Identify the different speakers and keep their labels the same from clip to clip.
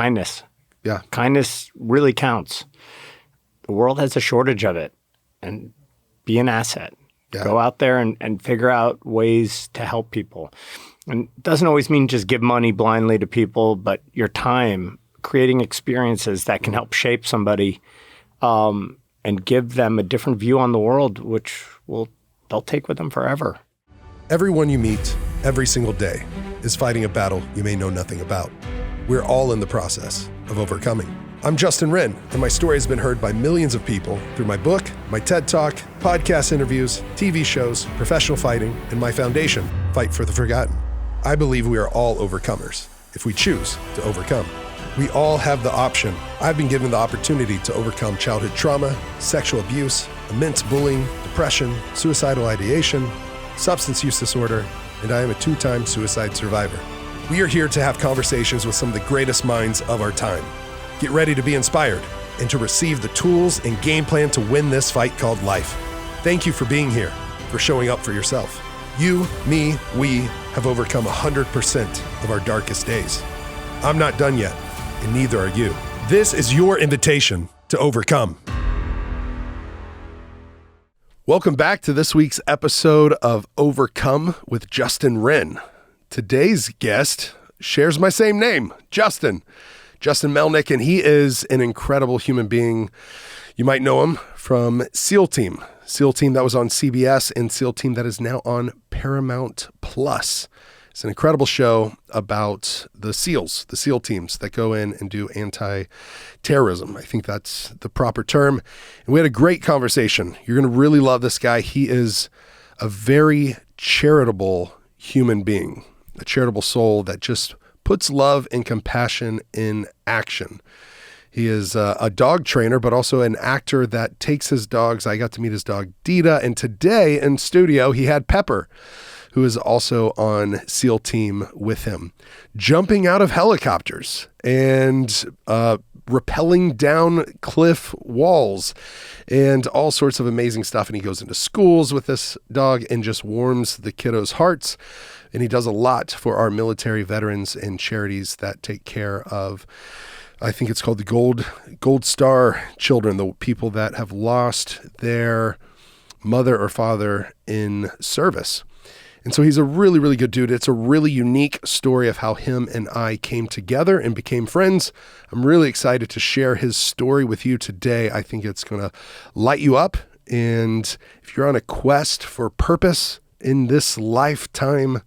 Speaker 1: kindness.
Speaker 2: Yeah.
Speaker 1: Kindness really counts. The world has a shortage of it. And be an asset.
Speaker 2: Yeah.
Speaker 1: Go out there and figure out ways to help people. And it doesn't always mean just give money blindly to people, but your time, creating experiences that can help shape somebody and give them a different view on the world, which they'll take with them forever.
Speaker 2: Everyone you meet every single day is fighting a battle you may know nothing about. We're all in the process of overcoming. I'm Justin Wren, and my story has been heard by millions of people through my book, my TED Talk, podcast interviews, TV shows, professional fighting, and my foundation, Fight for the Forgotten. I believe we are all overcomers if we choose to overcome. We all have the option. I've been given the opportunity to overcome childhood trauma, sexual abuse, immense bullying, depression, suicidal ideation, substance use disorder, and I am a 2-time suicide survivor. We are here to have conversations with some of the greatest minds of our time. Get ready to be inspired and to receive the tools and game plan to win this fight called life. Thank you for being here, for showing up for yourself. You, me, we have overcome 100% of our darkest days. I'm not done yet, and neither are you. This is your invitation to overcome. Welcome back to this week's episode of Overcome with Justin Wren. Today's guest shares my same name, Justin Melnick, and he is an incredible human being. You might know him from SEAL Team that was on CBS, and SEAL Team that is now on Paramount Plus. It's an incredible show about the SEALs, the SEAL teams that go in and do anti-terrorism. I think that's the proper term. And we had a great conversation. You're going to really love this guy. He is a very charitable human being, a charitable soul that just puts love and compassion in action. He is a dog trainer, but also an actor that takes his dogs. I got to meet his dog, Dita, and today in studio, he had Pepper, who is also on SEAL Team with him, jumping out of helicopters and rappelling down cliff walls and all sorts of amazing stuff. And he goes into schools with this dog and just warms the kiddos' hearts. And he does a lot for our military veterans and charities that take care of, I think it's called the Gold Star children, the people that have lost their mother or father in service. And so he's a really, really good dude. It's a really unique story of how him and I came together and became friends. I'm really excited to share his story with you today. I think it's going to light you up. And if you're on a quest for purpose in this lifetime,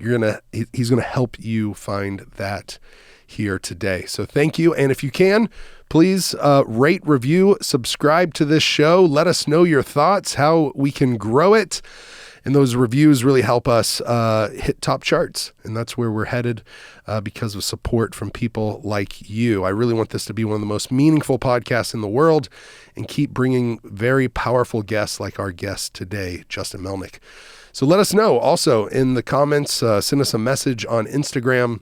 Speaker 2: he's going to help you find that here today. So thank you. And if you can, please rate, review, subscribe to this show. Let us know your thoughts, how we can grow it. And those reviews really help us hit top charts. And that's where we're headed because of support from people like you. I really want this to be one of the most meaningful podcasts in the world and keep bringing very powerful guests like our guest today, Justin Melnick. So let us know also in the comments, send us a message on Instagram,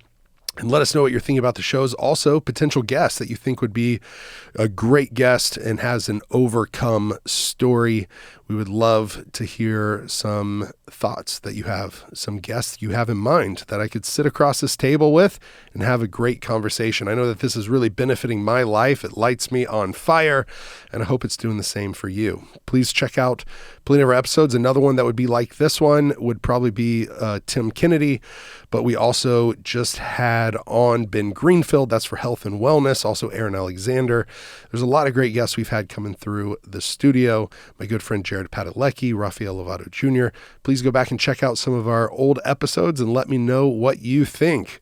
Speaker 2: and let us know what you're thinking about the shows. Also, potential guests that you think would be a great guest and has an overcome story. We would love to hear some thoughts that you have, some guests you have in mind that I could sit across this table with and have a great conversation. I know that this is really benefiting my life. It lights me on fire, and I hope it's doing the same for you. Please check out plenty of our episodes. Another one that would be like this one would probably be Tim Kennedy, but we also just had on Ben Greenfield. That's for health and wellness. Also Aaron Alexander. There's a lot of great guests we've had coming through the studio. My good friend Jared Padalecki, Rafael Lovato Jr. Please go back and check out some of our old episodes and let me know what you think.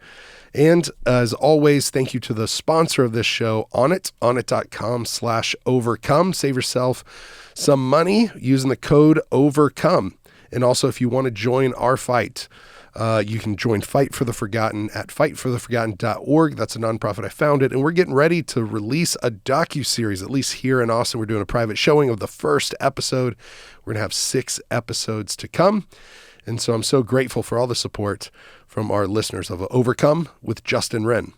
Speaker 2: And as always, thank you to the sponsor of this show, Onnit, onnit.com/overcome. Save yourself some money using the code OVERCOME. And also, if you want to join our fight, you can join Fight for the Forgotten at fightfortheforgotten.org. That's a nonprofit. I founded, and we're getting ready to release a docuseries, at least here in Austin. We're doing a private showing of the first episode. We're going to have 6 episodes to come. And so I'm so grateful for all the support from our listeners of Overcome with Justin Wren.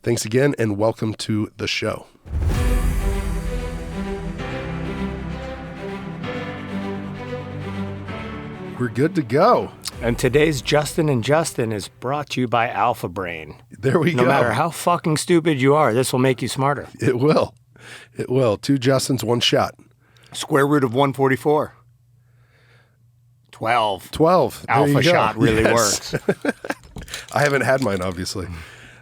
Speaker 2: Thanks again, and welcome to the show. We're good to go.
Speaker 1: And today's Justin and Justin is brought to you by Alpha Brain.
Speaker 2: There we go.
Speaker 1: No matter how fucking stupid you are, this will make you smarter.
Speaker 2: It will. It will. 2 Justins, 1 shot.
Speaker 1: Square root of 144. 12.
Speaker 2: 12. There
Speaker 1: Alpha
Speaker 2: you go.
Speaker 1: shot really works.
Speaker 2: I haven't had mine, obviously.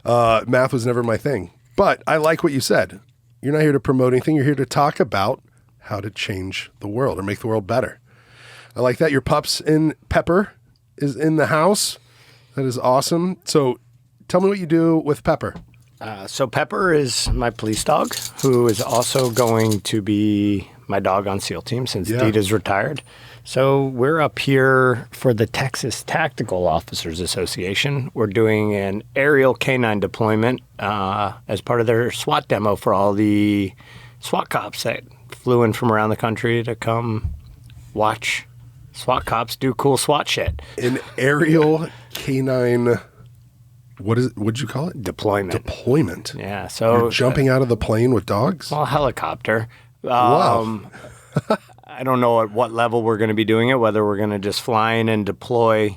Speaker 2: Math was never my thing. But I like what you said. You're not here to promote anything. You're here to talk about how to change the world or make the world better. I like that. Your pups in Pepper is in the house. That is awesome. So tell me what you do with Pepper.
Speaker 1: So Pepper is my police dog, who is also going to be my dog on SEAL team since Dita's retired. So we're up here for the Texas Tactical Officers Association. We're doing an aerial canine deployment as part of their SWAT demo for all the SWAT cops that flew in from around the country to come watch SWAT cops do cool SWAT shit.
Speaker 2: An aerial canine, what'd you call it?
Speaker 1: Deployment. Yeah. So
Speaker 2: you're jumping out of the plane with dogs?
Speaker 1: Well, helicopter.
Speaker 2: Wow.
Speaker 1: I don't know at what level we're going to be doing it, whether we're going to just fly in and deploy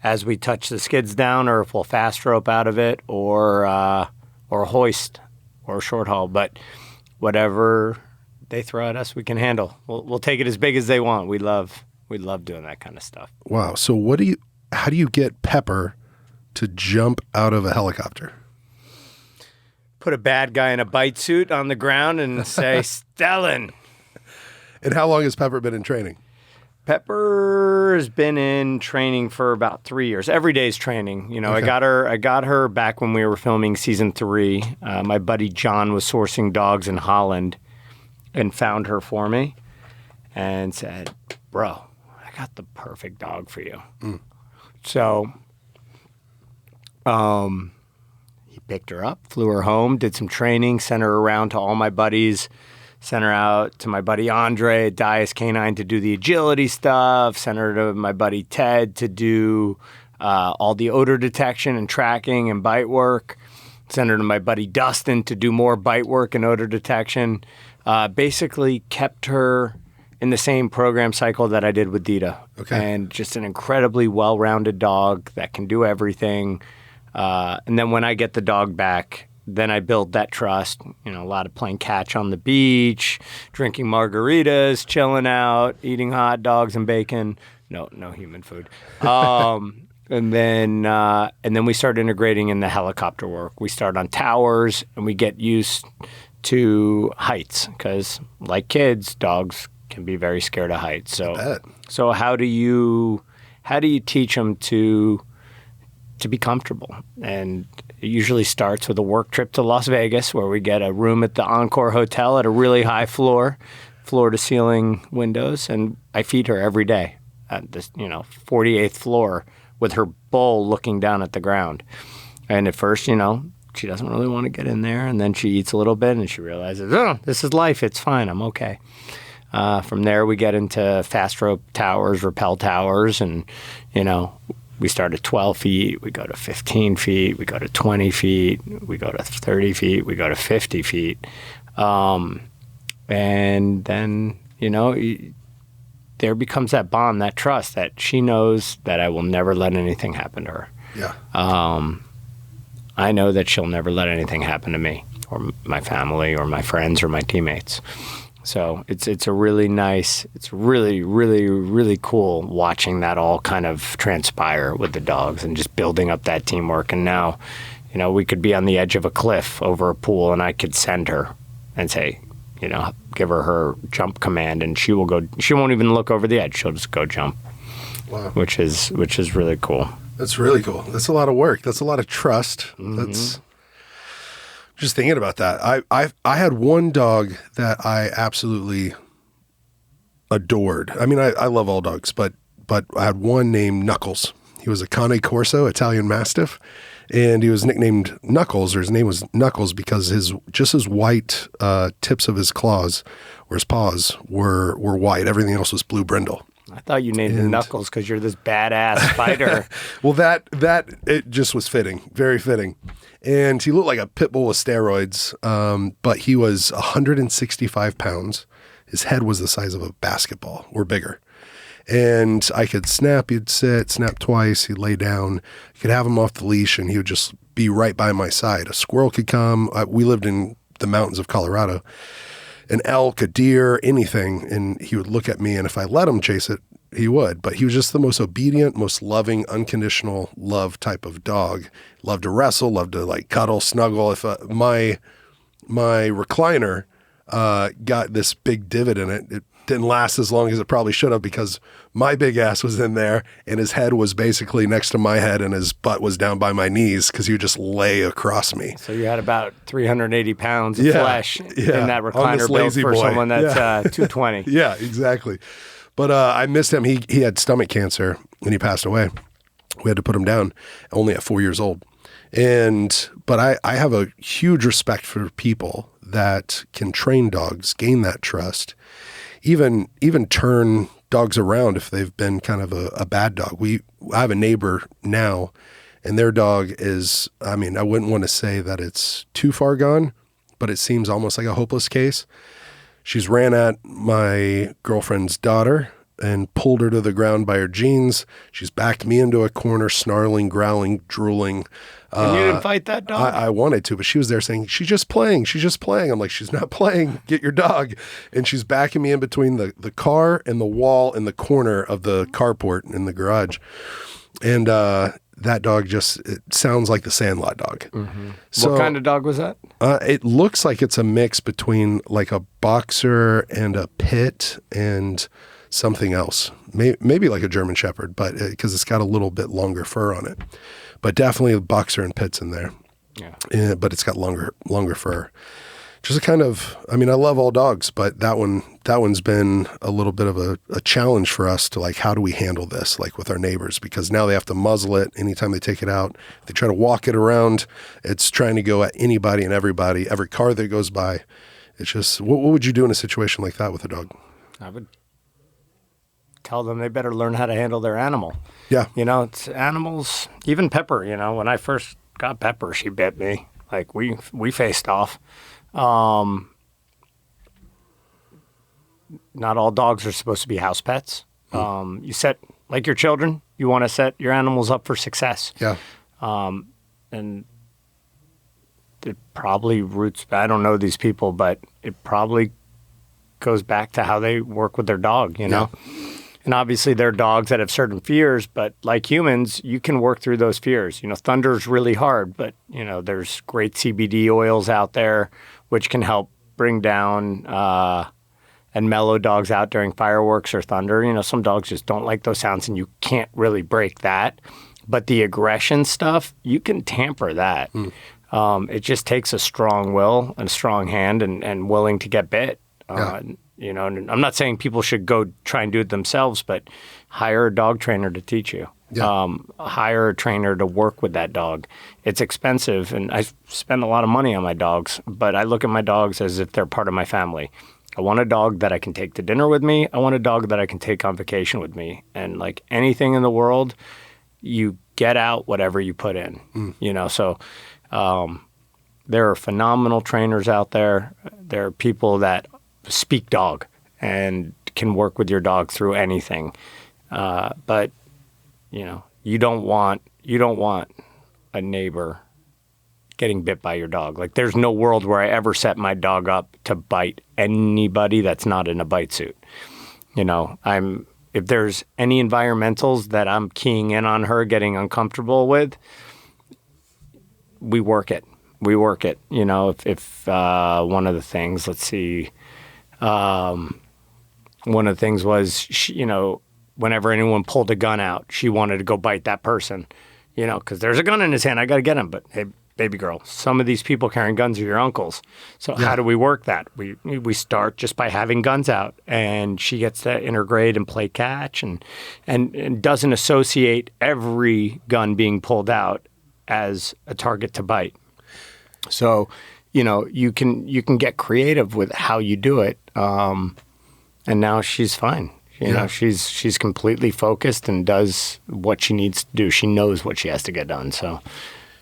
Speaker 1: as we touch the skids down, or if we'll fast rope out of it, or hoist, or short haul. But whatever they throw at us, we can handle. We'll take it as big as they want. We love doing that kind of stuff.
Speaker 2: Wow. So how do you get Pepper to jump out of a helicopter?
Speaker 1: Put a bad guy in a bite suit on the ground and say, Stellan.
Speaker 2: And how long has Pepper been in training?
Speaker 1: Pepper has been in training for about 3 years. Every day's training. You know, okay. I got her back when we were filming season 3. My buddy John was sourcing dogs in Holland and found her for me and said, bro, I got the perfect dog for you. Mm. So he picked her up, flew her home, did some training, sent her around to all my buddies, sent her out to my buddy Andre at Dias Canine to do the agility stuff, sent her to my buddy Ted to do all the odor detection and tracking and bite work, sent her to my buddy Dustin to do more bite work and odor detection. Basically kept her in the same program cycle that I did with Dita. Okay. And just an incredibly well-rounded dog that can do everything. And then when I get the dog back, then I build that trust. You know, a lot of playing catch on the beach, drinking margaritas, chilling out, eating hot dogs and bacon. No human food. And then we start integrating in the helicopter work. We start on towers and we get used to heights because, like kids, dogs can be very scared of heights. So how do you teach them to be comfortable? And it usually starts with a work trip to Las Vegas, where we get a room at the Encore Hotel at a really high floor to ceiling windows, and I feed her every day at this 48th floor with her bowl looking down at the ground. And at first, she doesn't really want to get in there, and then she eats a little bit and she realizes, oh, this is life, it's fine, I'm okay. From there, we get into fast rope towers, rappel towers, and, we start at 12 feet, we go to 15 feet, we go to 20 feet, we go to 30 feet, we go to 50 feet. And then, there becomes that bond, that trust that she knows that I will never let anything happen to her.
Speaker 2: Yeah.
Speaker 1: I know that she'll never let anything happen to me or my family or my friends or my teammates. So it's a really nice, it's really, really, really cool watching that all kind of transpire with the dogs and just building up that teamwork. And now, we could be on the edge of a cliff over a pool and I could send her and say, give her jump command and she won't even look over the edge. She'll just go jump. Wow. Which is really cool.
Speaker 2: That's really cool. That's a lot of work. That's a lot of trust. Mm-hmm. That's just thinking about that. I had one dog that I absolutely adored. I mean, I love all dogs, but I had one named Knuckles. He was a Cane Corso Italian Mastiff, and he was nicknamed Knuckles, or his name was Knuckles because his white tips of his claws or his paws were white. Everything else was blue brindle.
Speaker 1: I thought you named him Knuckles because you're this badass fighter.
Speaker 2: Well, that it just was fitting, very fitting. And he looked like a pit bull with steroids, but he was 165 pounds. His head was the size of a basketball or bigger. And I could snap, he'd sit, snap twice, he'd lay down. I could have him off the leash and he would just be right by my side. A squirrel could come. We lived in the mountains of Colorado. An elk, a deer, anything. And he would look at me, and if I let him chase it, he would. But he was just the most obedient, most loving, unconditional love type of dog. Loved to wrestle, loved to like cuddle, snuggle. If my recliner got this big divot in it, it didn't last as long as it probably should have because my big ass was in there and his head was basically next to my head and his butt was down by my knees because he would just lay across me.
Speaker 1: So you had about 380 pounds of flesh in that recliner built for someone that's 220.
Speaker 2: Yeah, exactly. But I missed him. He had stomach cancer and he passed away. We had to put him down only at 4 years old. But I have a huge respect for people that can train dogs, gain that trust, even turn dogs around if they've been kind of a bad dog. I have a neighbor now, and their dog is, I mean, I wouldn't want to say that it's too far gone, but it seems almost like a hopeless case. She's ran at my girlfriend's daughter and pulled her to the ground by her jeans. She's backed me into a corner, snarling, growling, drooling.
Speaker 1: And you didn't fight that dog?
Speaker 2: I wanted to, but she was there saying, she's just playing. She's just playing. I'm like, she's not playing. Get your dog. And she's backing me in between the car and the wall in the corner of the carport in the garage. And that dog it sounds like the Sandlot dog.
Speaker 1: Mm-hmm. So, what kind of dog was that?
Speaker 2: It looks like it's a mix between like a boxer and a pit and something else. Maybe like a German Shepherd, but because it's got a little bit longer fur on it. But definitely a boxer and pit's in there. Yeah. But it's got longer fur. Just a kind of, I mean, I love all dogs, but that one's been a little bit of a challenge for us to like, how do we handle this? Like with our neighbors, because now they have to muzzle it anytime they take it out. They try to walk it around. It's trying to go at anybody and everybody, every car that goes by. It's just, what would you do in a situation like that with a dog?
Speaker 1: I would tell them they better learn how to handle their animal.
Speaker 2: Yeah.
Speaker 1: You know, it's animals, even Pepper, you know, when I first got Pepper, she bit me. Like we faced off. Not all dogs are supposed to be house pets. You set, like your children, you want to set your animals up for success.
Speaker 2: Yeah.
Speaker 1: And it probably roots, I don't know these people, but it probably goes back to how they work with their dog, you know? Yeah. And obviously they're dogs that have certain fears, but like humans, you can work through those fears. You know, thunder's really hard, but, you know, there's great CBD oils out there which can help bring down and mellow dogs out during fireworks or thunder. You know, some dogs just don't like those sounds and you can't really break that. But the aggression stuff, you can tamper that. It just takes a strong will and a strong hand and willing to get bit. You know, and I'm not saying people should go try and do it themselves, but hire a dog trainer to teach you. Yeah. Hire a trainer to work with that dog. It's expensive, and I spend a lot of money on my dogs, but I look at my dogs as if they're part of my family. I want a dog that I can take to dinner with me. I want a dog that I can take on vacation with me. And like anything in the world, you get out whatever you put in, you know, so there are phenomenal trainers out there. There are people that speak dog and can work with your dog through anything. But you know, you don't want a neighbor getting bit by your dog. Like there's no world where I ever set my dog up to bite anybody that's not in a bite suit. You know, if there's any environmentals that I'm keying in on her getting uncomfortable with, we work it. You know, if one of the things, let's see, one of the things was, she, you know, whenever anyone pulled a gun out, she wanted to go bite that person, you know, because there's a gun in his hand. I got to get him. But hey, baby girl, some of these people carrying guns are your uncles. So how do we work that? We start just by having guns out, and she gets to integrate and play catch and doesn't associate every gun being pulled out as a target to bite. So, you know, you can get creative with how you do it. And now she's fine. You know, she's completely focused and does what she needs to do. She knows what she has to get done. So,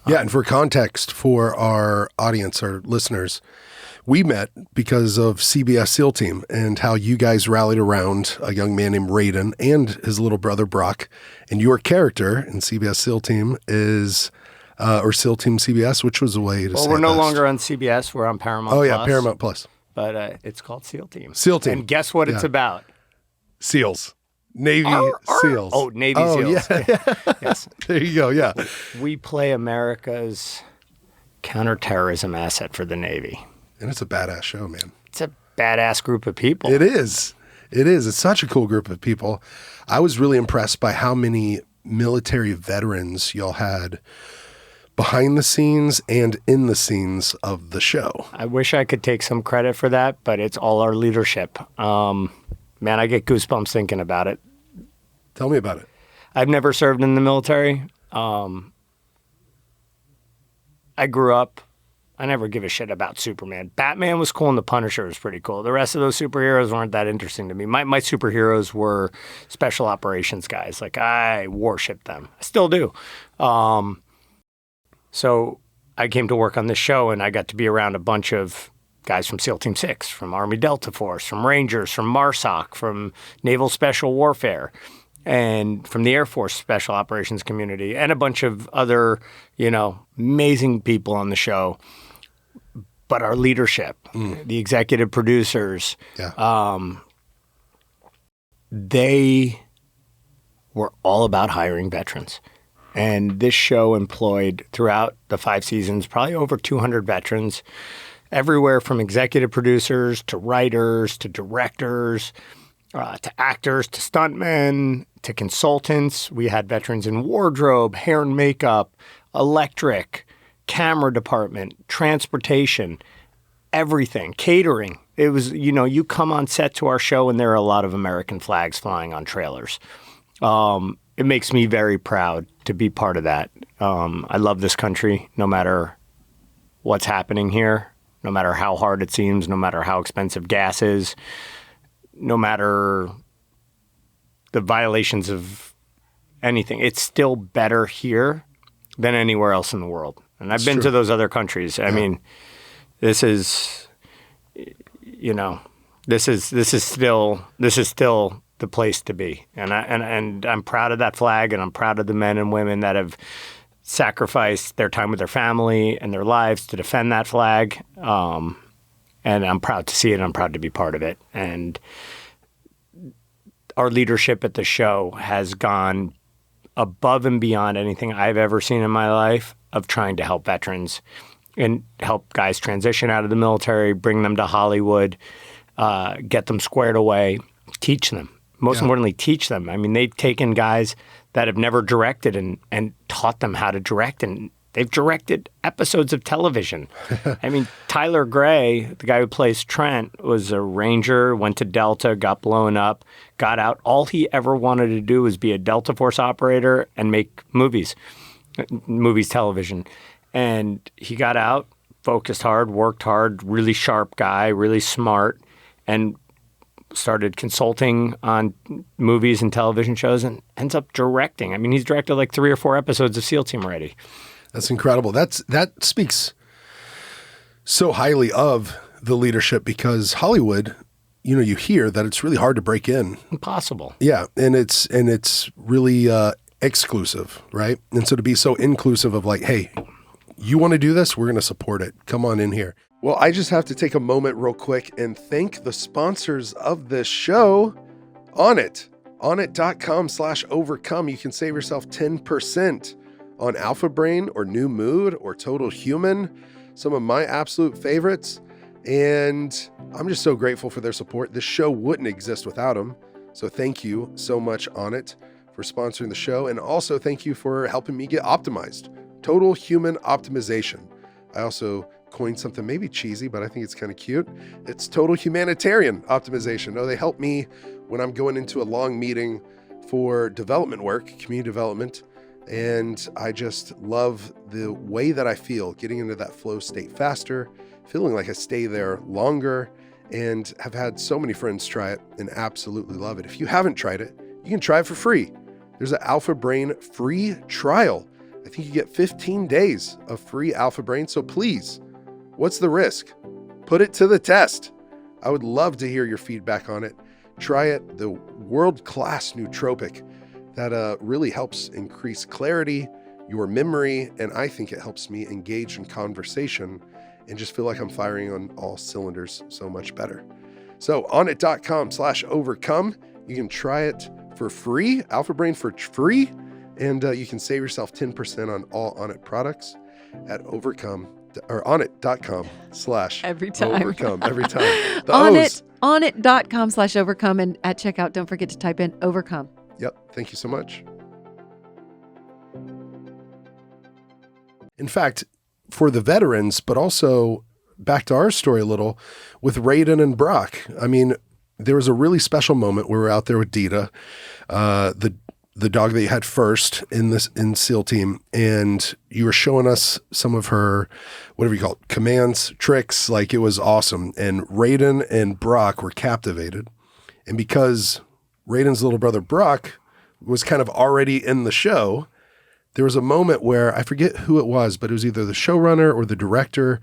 Speaker 2: yeah. And for context for our audience, our listeners, We met because of CBS SEAL Team and how you guys rallied around a young man named Raiden and his little brother Brock. And your character in CBS SEAL Team is, or SEAL Team CBS, which was a way to say it.
Speaker 1: Well, we're no longer on CBS. We're on Paramount Plus.
Speaker 2: Oh, yeah, Paramount Plus.
Speaker 1: But it's called SEAL Team.
Speaker 2: SEAL Team.
Speaker 1: And guess what it's about?
Speaker 2: SEALs. Navy SEALs.
Speaker 1: Oh, Navy SEAls.
Speaker 2: Yeah.
Speaker 1: Yes.
Speaker 2: There you go, yeah.
Speaker 1: We play America's counterterrorism asset for the Navy.
Speaker 2: And it's a badass show, man.
Speaker 1: It's a badass group of people.
Speaker 2: It is. It is. It's such a cool group of people. I was really impressed by how many military veterans y'all had behind the scenes and in the scenes of the show.
Speaker 1: I wish I could take some credit for that, but it's all our leadership. Man, I get goosebumps thinking about it.
Speaker 2: Tell me about it.
Speaker 1: I've never served in the military. I grew up, I never give a shit about Superman. Batman was cool and the Punisher was pretty cool. The rest of those superheroes weren't that interesting to me. My superheroes were special operations guys. Like, I worship them. I still do. So I came to work on this show and I got to be around a bunch of guys from SEAL Team 6, from Army Delta Force, from Rangers, from MARSOC, from Naval Special Warfare, and from the Air Force Special Operations community, and a bunch of other, amazing people on the show. But our leadership, the executive producers, they were all about hiring veterans. And this show employed, throughout the 5 seasons, probably over 200 veterans, everywhere from executive producers to writers to directors to actors to stuntmen to consultants. We had veterans in wardrobe, hair and makeup, electric, camera department, transportation, everything, catering. It was, you come on set to our show and there are a lot of American flags flying on trailers. It makes me very proud to be part of that. I love this country, no matter what's happening here, no matter how hard it seems, no matter how expensive gas is, no matter the violations of anything. It's still better here than anywhere else in the world. And I've been to those other countries. I mean, this is still the place to be. And I'm proud of that flag, and I'm proud of the men and women that have sacrificed their time with their family and their lives to defend that flag. And I'm proud to see it. I'm proud to be part of it. And our leadership at the show has gone above and beyond anything I've ever seen in my life of trying to help veterans and help guys transition out of the military, bring them to Hollywood, get them squared away, teach them. Most importantly, teach them. I mean, they've taken guys that have never directed and taught them how to direct, and they've directed episodes of television. I mean, Tyler Gray, the guy who plays Trent, was a Ranger, went to Delta, got blown up, got out. All he ever wanted to do was be a Delta Force operator and make movies, television. And he got out, focused hard, worked hard, really sharp guy, really smart, and started consulting on movies and television shows and ends up directing. I mean, he's directed like 3 or 4 episodes of SEAL Team already.
Speaker 2: That's incredible. That speaks so highly of the leadership, because Hollywood, you hear that it's really hard to break in.
Speaker 1: Impossible.
Speaker 2: Yeah, and it's really exclusive, right? And so to be so inclusive of like, hey, you want to do this? We're going to support it. Come on in here. Well, I just have to take a moment real quick and thank the sponsors of this show. Onnit. Onnit.com/overcome. You can save yourself 10% on Alpha Brain or New Mood or Total Human, some of my absolute favorites. And I'm just so grateful for their support. This show wouldn't exist without them. So thank you so much, Onnit, for sponsoring the show. And also thank you for helping me get optimized. Total Human Optimization. I also coined something maybe cheesy, but I think it's kind of cute. It's Total Humanitarian Optimization. Oh, they help me when I'm going into a long meeting for development work, community development. And I just love the way that I feel getting into that flow state faster, feeling like I stay there longer, and have had so many friends try it and absolutely love it. If you haven't tried it, you can try it for free. There's an Alpha Brain free trial. I think you get 15 days of free Alpha Brain. So please, what's the risk? Put it to the test. I would love to hear your feedback on it. Try it, the world-class nootropic that really helps increase clarity, your memory, and I think it helps me engage in conversation and just feel like I'm firing on all cylinders so much better. So onnit.com/overcome. You can try it for free, Alpha Brain for free, and you can save yourself 10% on all Onnit products at overcome or onnit.com/
Speaker 3: every time.
Speaker 2: Overcome every time. The
Speaker 3: Onnit.com/overcome, and at checkout, don't forget to type in overcome.
Speaker 2: Yep. Thank you so much. In fact, for the veterans, but also back to our story a little with Raiden and Brock. I mean, there was a really special moment where we were out there with Dita, the dog that you had first in SEAL team, and you were showing us some of her, whatever you call it, commands, tricks. Like, it was awesome. And Raiden and Brock were captivated. And because Raiden's little brother Brock was kind of already in the show, there was a moment where, I forget who it was, but it was either the showrunner or the director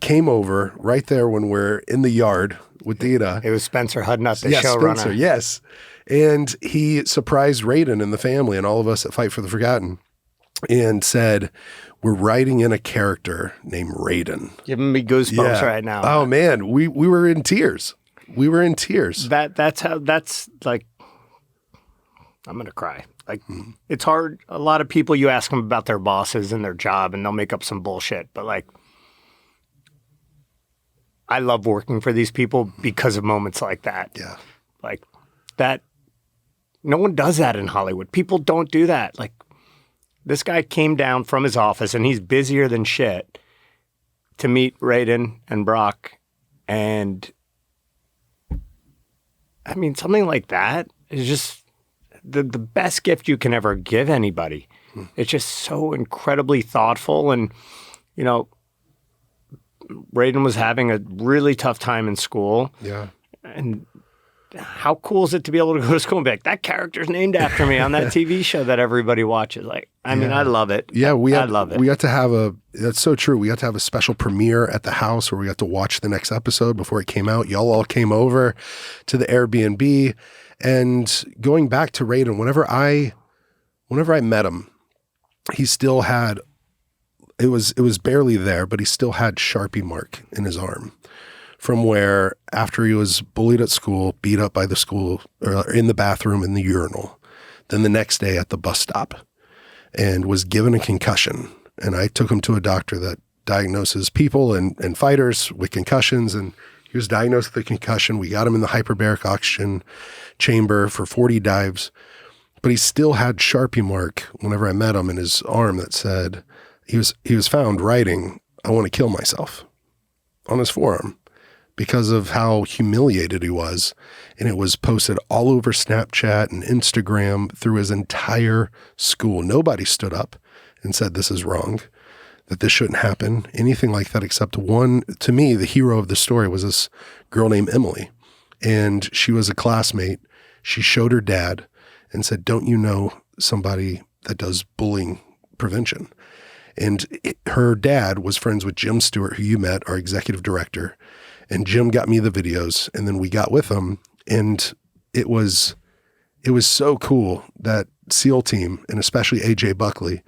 Speaker 2: came over right there when we're in the yard with Dita.
Speaker 1: It was Spencer Hudnut, the
Speaker 2: yes,
Speaker 1: showrunner.
Speaker 2: Spencer, yes. And he surprised Raiden and the family and all of us at Fight for the Forgotten and said, we're writing in a character named Raiden.
Speaker 1: Giving me goosebumps right now.
Speaker 2: Oh, man. We were in tears. We were in tears.
Speaker 1: That's like, I'm going to cry. Like, It's hard. A lot of people, you ask them about their bosses and their job, and they'll make up some bullshit. But, like, I love working for these people because of moments like that.
Speaker 2: Yeah.
Speaker 1: Like, that, no one does that in Hollywood. People don't do that. Like, this guy came down from his office, and he's busier than shit, to meet Raiden and Brock. And, I mean, something like that is just the best gift you can ever give anybody. It's just so incredibly thoughtful. And, you know, Raiden was having a really tough time in school.
Speaker 2: Yeah.
Speaker 1: And how cool is it to be able to go to school and be like, that character's named after me on that TV show that everybody watches? Like, I mean, I love it.
Speaker 2: Yeah,
Speaker 1: I love it.
Speaker 2: We got to have that's so true. We got to have a special premiere at the house where we got to watch the next episode before it came out. Y'all all came over to the Airbnb. And going back to Raiden, whenever I met him, he still had, it was barely there, but he still had Sharpie mark in his arm from where, after he was bullied at school, beat up by the school, or in the bathroom in the urinal, then the next day at the bus stop, and was given a concussion. And I took him to a doctor that diagnoses people and fighters with concussions, and he was diagnosed with a concussion. We got him in the hyperbaric oxygen chamber for 40 dives, but he still had Sharpie mark whenever I met him in his arm that said, he was found writing, "I want to kill myself," on his forearm because of how humiliated he was. And it was posted all over Snapchat and Instagram through his entire school. Nobody stood up and said this is wrong, that this shouldn't happen, anything like that, except one. To me, the hero of the story was this girl named Emily. And she was a classmate. She showed her dad and said, "Don't you know somebody that does bullying prevention?" And her dad was friends with Jim Stewart, who you met, our executive director. And Jim got me the videos, and then we got with them. And it was so cool that SEAL team, and especially AJ Buckley,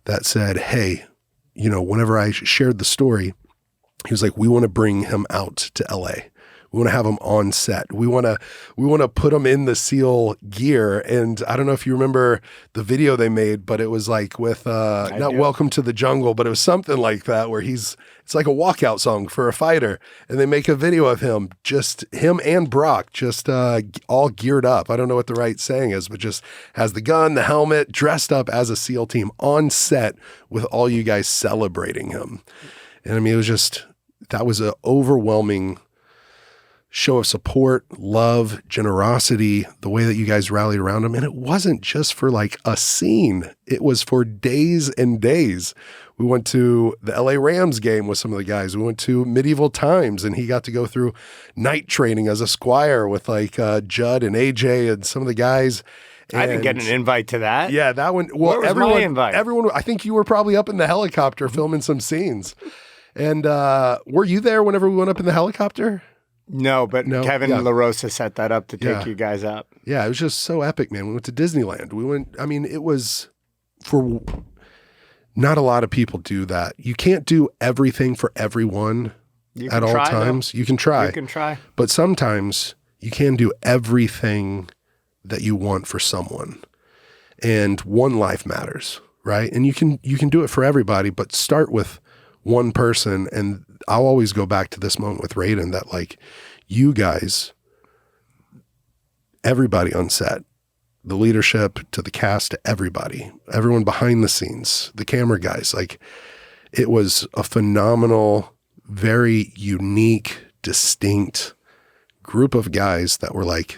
Speaker 2: that said, hey, you know, whenever I shared the story, he was like, we want to bring him out to LA. We want to have him on set. We want to put him in the SEAL gear. And I don't know if you remember the video they made, but it was like with not Welcome to the Jungle, but it was something like that where it's like a walkout song for a fighter. And they make a video of him, just him and Brock, just all geared up. I don't know what the right saying is, but just has the gun, the helmet, dressed up as a SEAL team on set with all you guys celebrating him. And I mean, that was an overwhelming show of support, love, generosity, the way that you guys rallied around him. And it wasn't just for like a scene. It was for days and days. We went to the LA Rams game with some of the guys. We went to Medieval Times, and he got to go through night training as a squire with like Judd and AJ and some of the guys. And
Speaker 1: I didn't get an invite to that.
Speaker 2: Yeah, that one. Well,
Speaker 1: Where was my invite?
Speaker 2: Everyone, I think you were probably up in the helicopter filming some scenes. And were you there whenever we went up in the helicopter?
Speaker 1: No, but Kevin LaRosa set that up to take you guys up.
Speaker 2: Yeah, it was just so epic, man. We went to Disneyland. It was for not a lot of people do that. You can't do everything for everyone at all times. You can try.
Speaker 1: You can try.
Speaker 2: But sometimes you can do everything that you want for someone. And one life matters, right? And you can do it for everybody, but start with one person. And I'll always go back to this moment with Raiden that like you guys, everybody on set, the leadership to the cast, to everybody, everyone behind the scenes, the camera guys, like it was a phenomenal, very unique, distinct group of guys that were like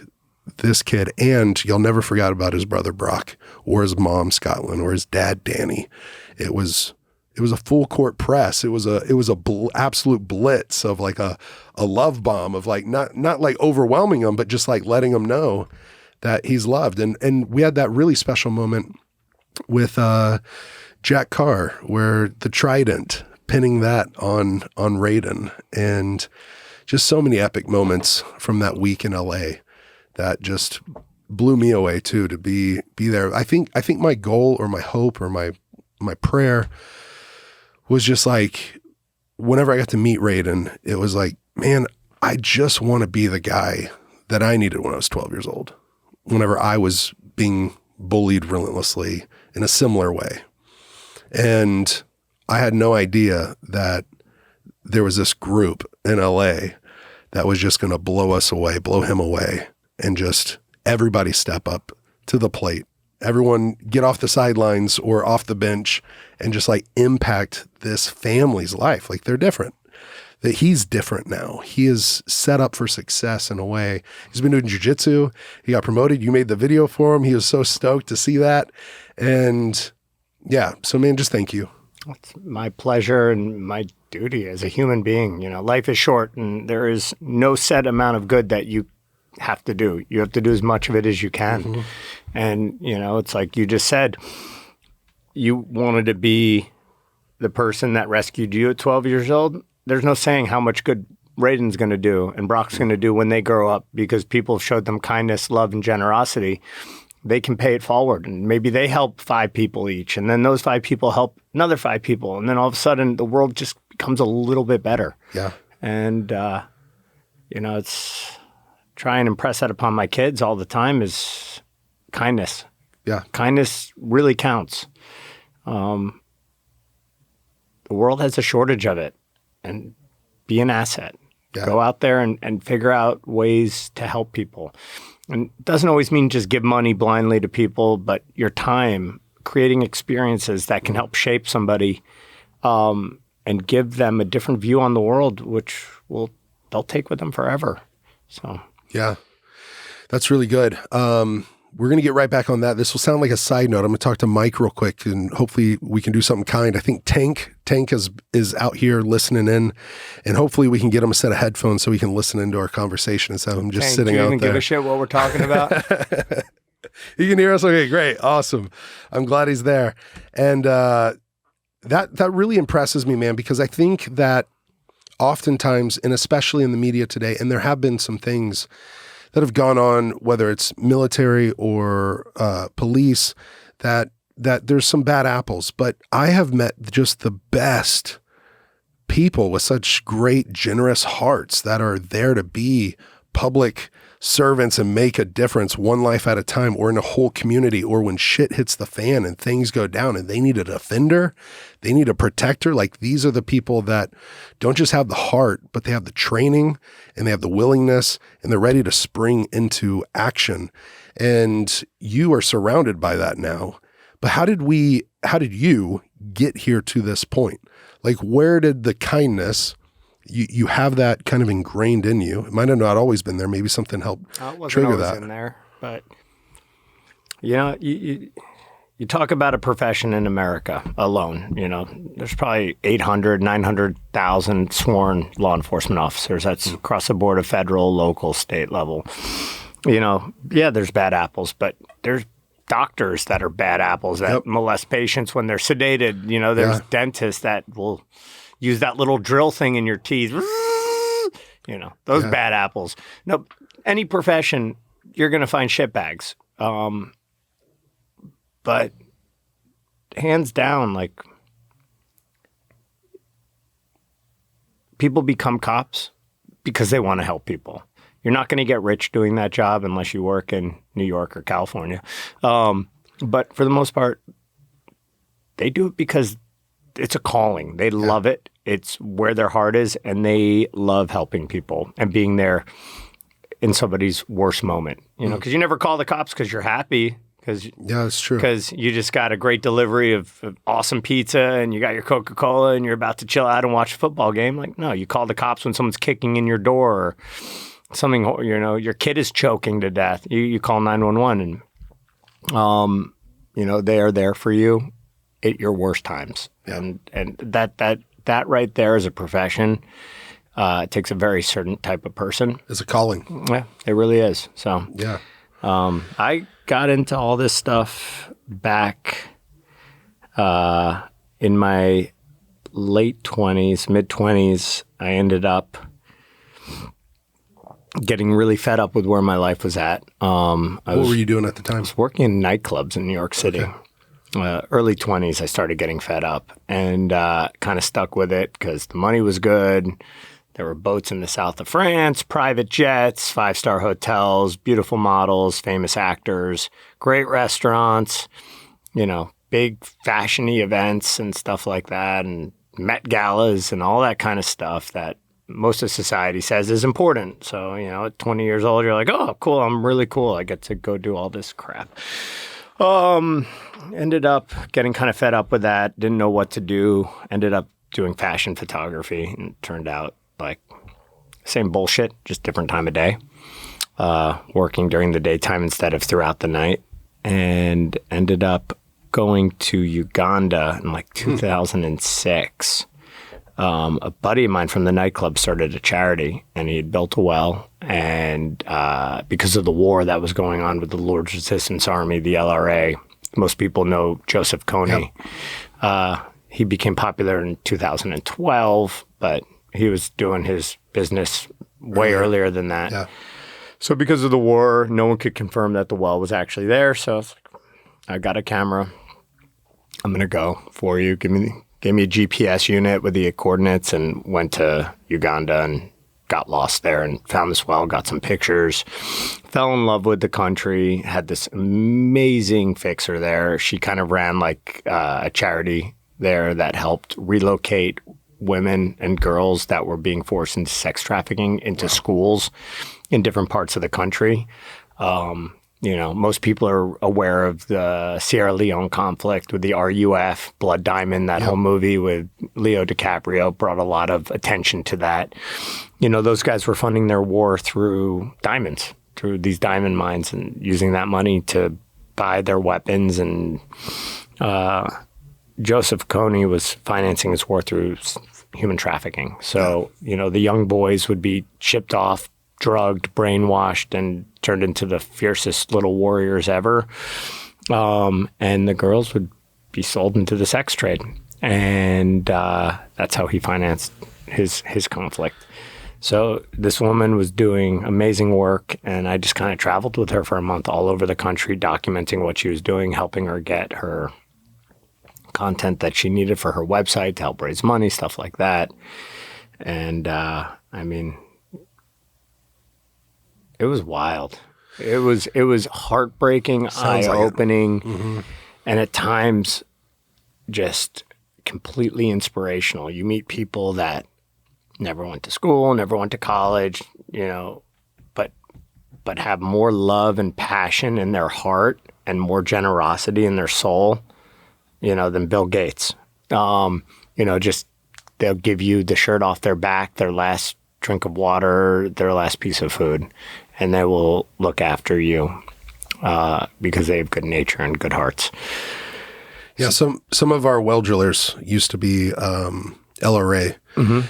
Speaker 2: this kid. And you'll never forget about his brother, Brock, or his mom, Scotland, or his dad, Danny. It was a full court press. It was absolute blitz of like a love bomb of like, not like overwhelming him, but just like letting him know that he's loved. And we had that really special moment with Jack Carr, where the trident, pinning that on Raiden, and just so many epic moments from that week in LA that just blew me away too, to be there. I think my goal or my hope or my prayer was just like, whenever I got to meet Raiden, it was like, man, I just want to be the guy that I needed when I was 12 years old, whenever I was being bullied relentlessly in a similar way. And I had no idea that there was this group in LA that was just going to blow us away, blow him away, and just everybody step up to the plate. Everyone get off the sidelines or off the bench and just like impact this family's life. Like they're different. That he's different now. He is set up for success in a way. He's been doing jiu-jitsu. He got promoted. You made the video for him. He was so stoked to see that. And yeah, so man, just thank you.
Speaker 1: It's my pleasure and my duty as a human being. You know, life is short and there is no set amount of good that you have to do. You have to do as much of it as you can. Mm-hmm. And, you know, it's like you just said, you wanted to be the person that rescued you at 12 years old. There's no saying how much good Raiden's going to do and Brock's going to do when they grow up, because people showed them kindness, love, and generosity. They can pay it forward, and maybe they help 5 people each, and then those 5 people help another 5 people, and then all of a sudden the world just becomes a little bit better.
Speaker 2: Yeah.
Speaker 1: And, you know, it's try and impress that upon my kids all the time is kindness.
Speaker 2: Yeah.
Speaker 1: Kindness really counts. The world has a shortage of it. And be an asset. Yeah. Go out there and figure out ways to help people. And it doesn't always mean just give money blindly to people, but your time, creating experiences that can help shape somebody and give them a different view on the world, which they'll take with them forever. So
Speaker 2: yeah, that's really good. We're going to get right back on that. This will sound like a side note. I'm going to talk to Mike real quick, and hopefully we can do something kind. I think Tank is out here listening in, and hopefully we can get him a set of headphones so he can listen into our conversthat I'm just sitting out there.
Speaker 1: Do you even give a shit what we're talking about?
Speaker 2: You can hear us? Okay, great. Awesome. I'm glad he's there. And that really impresses me, man, because I think that oftentimes, and especially in the media today, and there have been some things that have gone on, whether it's military or police, that there's some bad apples. But I have met just the best people with such great, generous hearts that are there to be public servants and make a difference one life at a time, or in a whole community, or when shit hits the fan and things go down and they need a defender, they need a protector. Like, these are the people that don't just have the heart, but they have the training and they have the willingness and they're ready to spring into action. And you are surrounded by that now. But how did you get here to this point? Like, where did the kindness, you have that kind of ingrained in you. It might have not always been there. Maybe something helped trigger that.
Speaker 1: In there, but you know, you talk about a profession in America alone. You know, there's probably 800, 900,000 sworn law enforcement officers. That's across the board of federal, local, state level. You know, yeah, there's bad apples, but there's doctors that are bad apples that molest patients when they're sedated. You know, there's dentists that will use that little drill thing in your teeth. Those bad apples. No, any profession, you're going to find shitbags. But hands down, like, people become cops because they want to help people. You're not going to get rich doing that job unless you work in New York or California. But for the most part, they do it because it's a calling. They love it. It's where their heart is, and they love helping people and being there in somebody's worst moment. Because you never call the cops because you're happy.
Speaker 2: That's true.
Speaker 1: Because you just got a great delivery of awesome pizza and you got your Coca-Cola and you're about to chill out and watch a football game. Like, no, you call the cops when someone's kicking in your door or something, your kid is choking to death. You call 911 and, they are there for you at your worst times. Yeah. And that right there is a profession. It takes a very certain type of person.
Speaker 2: It's a calling.
Speaker 1: Yeah, it really is. So,
Speaker 2: yeah.
Speaker 1: I got into all this stuff back in my late 20s, mid-20s. I ended up getting really fed up with where my life was at.
Speaker 2: What were you doing at the time?
Speaker 1: I was working in nightclubs in New York City. Okay. Early 20s, I started getting fed up and kind of stuck with it because the money was good. There were boats in the south of France, private jets, 5-star hotels, beautiful models, famous actors, great restaurants, big fashion-y events and stuff like that, and Met galas and all that kind of stuff that most of society says is important. So, at 20 years old, you're like, oh, cool, I'm really cool. I get to go do all this crap. Ended up getting kind of fed up with that, didn't know what to do, ended up doing fashion photography, and it turned out like same bullshit, just different time of day, working during the daytime instead of throughout the night, and ended up going to Uganda in like 2006. A buddy of mine from the nightclub started a charity, and he had built a well, and because of the war that was going on with the Lord's Resistance Army, the LRA, most people know Joseph Kony. Yep. He became popular in 2012, but he was doing his business way earlier than that. Yeah. So because of the war, no one could confirm that the well was actually there. So I was like, I got a camera. I'm going to go for you. Gave me a GPS unit with the coordinates and went to Uganda and got lost there and found this well, got some pictures, fell in love with the country, had this amazing fixer there. She kind of ran like a charity there that helped relocate women and girls that were being forced into sex trafficking into schools in different parts of the country. Most people are aware of the Sierra Leone conflict with the RUF, Blood Diamond, that whole movie with Leo DiCaprio brought a lot of attention to that. Those guys were funding their war through diamonds, through these diamond mines, and using that money to buy their weapons. And Joseph Kony was financing his war through human trafficking. So, the young boys would be shipped off, drugged, brainwashed, and turned into the fiercest little warriors ever. And the girls would be sold into the sex trade. And that's how he financed his conflict. So this woman was doing amazing work, and I just kind of traveled with her for a month all over the country, documenting what she was doing, helping her get her content that she needed for her website to help raise money, stuff like that. And it was wild. It was heartbreaking, eye-opening, and at times just completely inspirational. You meet people that never went to school, never went to college, but have more love and passion in their heart and more generosity in their soul, than Bill Gates. Just they'll give you the shirt off their back, their last drink of water, their last piece of food, and they will look after you because they have good nature and good hearts.
Speaker 2: Yeah, some of our well drillers used to be LRA,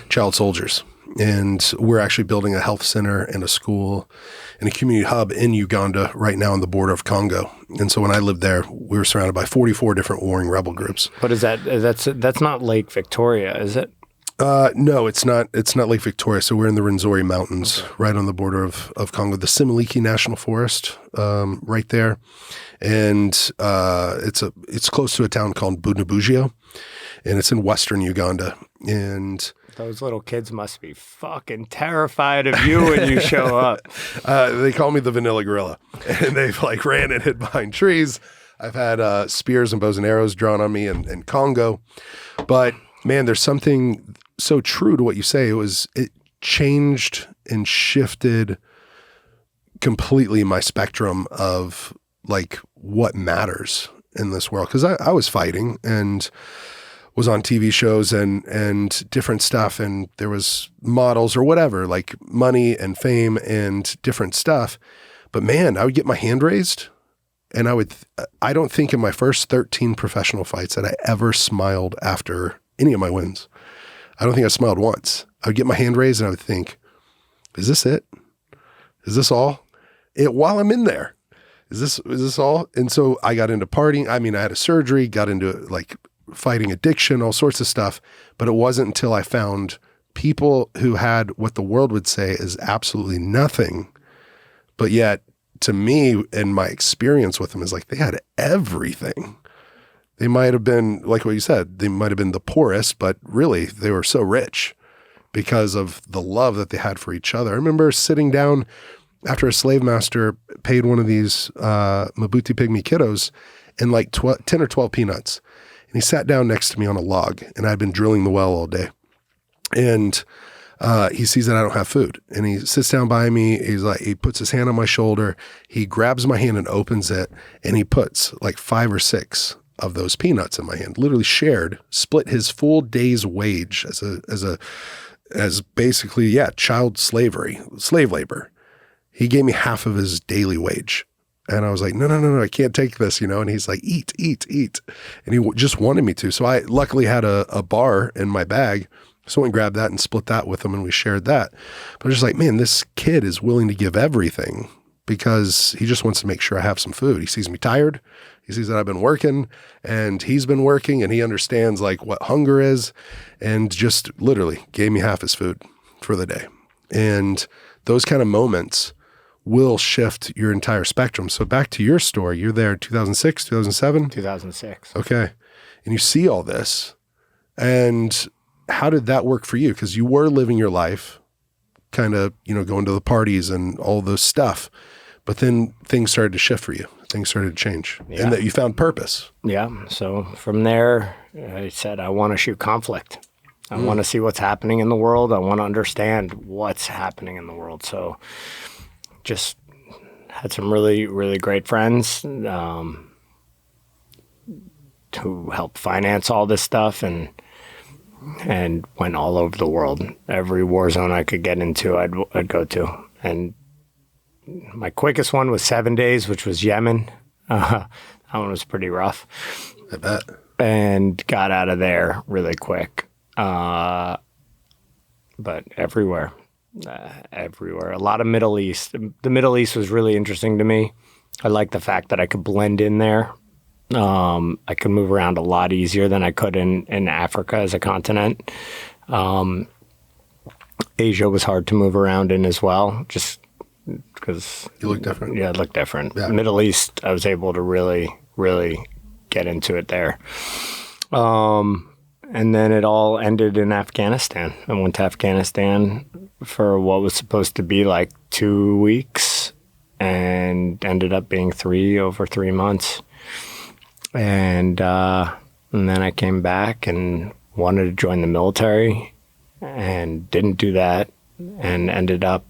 Speaker 2: child soldiers. And we're actually building a health center and a school and a community hub in Uganda right now on the border of Congo. And so when I lived there, we were surrounded by 44 different warring rebel groups.
Speaker 1: What is that? That's not Lake Victoria, is it?
Speaker 2: No, it's not. It's not Lake Victoria. So we're in the Rwenzori Mountains, right on the border of Congo, the Similiki National Forest, right there, and it's close to a town called Bunabujio, and it's in western Uganda. And
Speaker 1: those little kids must be fucking terrified of you when you show up.
Speaker 2: They call me the Vanilla Gorilla, and they've like ran and hid behind trees. I've had spears and bows and arrows drawn on me in Congo, but man, there's something so true to what you say. It changed and shifted completely my spectrum of like what matters in this world. Cause I was fighting and was on TV shows and different stuff. And there was models or whatever, like money and fame and different stuff. But man, I would get my hand raised and I don't think in my first 13 professional fights that I ever smiled after any of my wins. I don't think I smiled once. I would get my hand raised and I would think, is this it? Is this all? While I'm in there, is this all? And so I got into partying. I mean, I had a surgery, got into like fighting addiction, all sorts of stuff. But it wasn't until I found people who had what the world would say is absolutely nothing. But yet to me and my experience with them is like, they had everything. They might have been, like what you said, they might have been the poorest, but really they were so rich because of the love that they had for each other. I remember sitting down after a slave master paid one of these Mabuti Pygmy kiddos in like 10 or 12 peanuts. And he sat down next to me on a log, and I'd been drilling the well all day. And he sees that I don't have food, and he sits down by me. He's like, he puts his hand on my shoulder. He grabs my hand and opens it, and he puts like 5 or 6 of those peanuts in my hand, literally split his full day's wage as basically, child slavery, slave labor. He gave me half of his daily wage. And I was like, no, I can't take this, And he's like, eat. And he just wanted me to. So I luckily had a bar in my bag. So I went and grabbed that and split that with him, and we shared that. But I was just like, man, this kid is willing to give everything because he just wants to make sure I have some food. He sees me tired. He sees that I've been working, and he's been working, and he understands like what hunger is, and just literally gave me half his food for the day. And those kind of moments will shift your entire spectrum. So back to your story, you're there 2006, 2007?
Speaker 1: 2006.
Speaker 2: Okay. And you see all this, and how did that work for you? Because you were living your life kind of, going to the parties and all this stuff, but then things started to shift for you. Things started to change, and that you found purpose.
Speaker 1: Yeah. So from there, I said, I want to shoot conflict. I want to see what's happening in the world. I want to understand what's happening in the world. So just had some really, really great friends who helped finance all this stuff and went all over the world. Every war zone I could get into, I'd go to. And my quickest one was 7 days, which was Yemen. That one was pretty rough.
Speaker 2: I bet.
Speaker 1: And got out of there really quick. But everywhere. A lot of Middle East. The Middle East was really interesting to me. I like the fact that I could blend in there. I could move around a lot easier than I could in Africa as a continent. Asia was hard to move around in as well, just because
Speaker 2: you look different.
Speaker 1: Yeah, it looked different.
Speaker 2: Yeah.
Speaker 1: Middle East, I was able to really, really get into it there. And then it all ended in Afghanistan. I went to Afghanistan for what was supposed to be like 2 weeks and ended up being over 3 months. And then I came back and wanted to join the military and didn't do that and ended up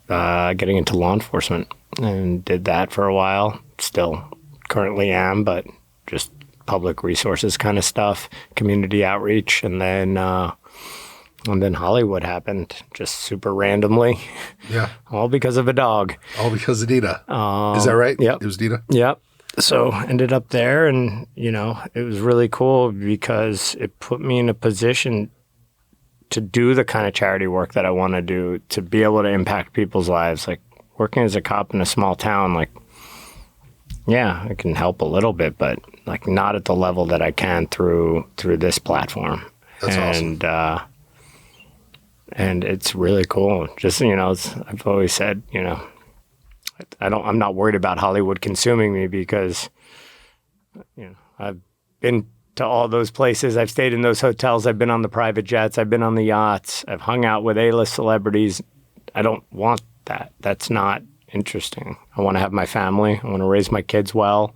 Speaker 1: getting into law enforcement and did that for a while. Still currently am, but just public resources kind of stuff, community outreach. And then Hollywood happened just super randomly.
Speaker 2: Yeah.
Speaker 1: All because of a dog.
Speaker 2: All because of Dita. Is that right?
Speaker 1: Yep.
Speaker 2: It was Dita?
Speaker 1: Yep. So ended up there, and, it was really cool because it put me in a position to do the kind of charity work that I want to do, to be able to impact people's lives. Like working as a cop in a small town, like, yeah, I can help a little bit, but like not at the level that I can through this platform.
Speaker 2: That's awesome.
Speaker 1: And And it's really cool. Just, I've always said, I'm not worried about Hollywood consuming me because, I've been to all those places. I've stayed in those hotels. I've been on the private jets. I've been on the yachts. I've hung out with A-list celebrities. I don't want that. That's not interesting. I want to have my family. I want to raise my kids well.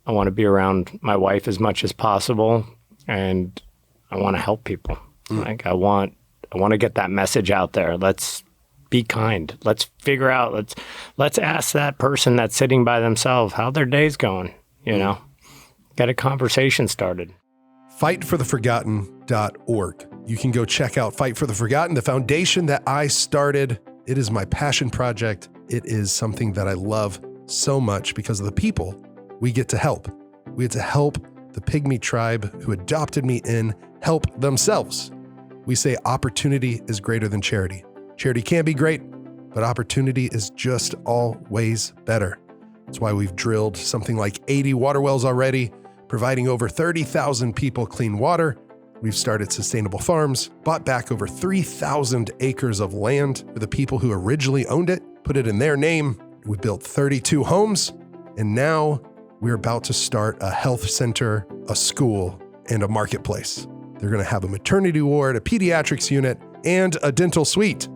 Speaker 1: I want to be around my wife as much as possible. And I want to help people. Like I want to get that message out there. Let's be kind. Let's figure out, let's ask that person that's sitting by themselves how their day's going, Get a conversation started.
Speaker 2: Fightfortheforgotten.org. You can go check out Fight for the Forgotten, the foundation that I started. It is my passion project. It is something that I love so much because of the people we get to help. We get to help the pygmy tribe who adopted me in help themselves. We say opportunity is greater than charity. Charity can be great, but opportunity is just always better. That's why we've drilled something like 80 water wells already, providing over 30,000 people clean water. We've started sustainable farms, bought back over 3,000 acres of land for the people who originally owned it, put it in their name. We built 32 homes, and now we're about to start a health center, a school, and a marketplace. They're going to have a maternity ward, a pediatrics unit, and a dental suite.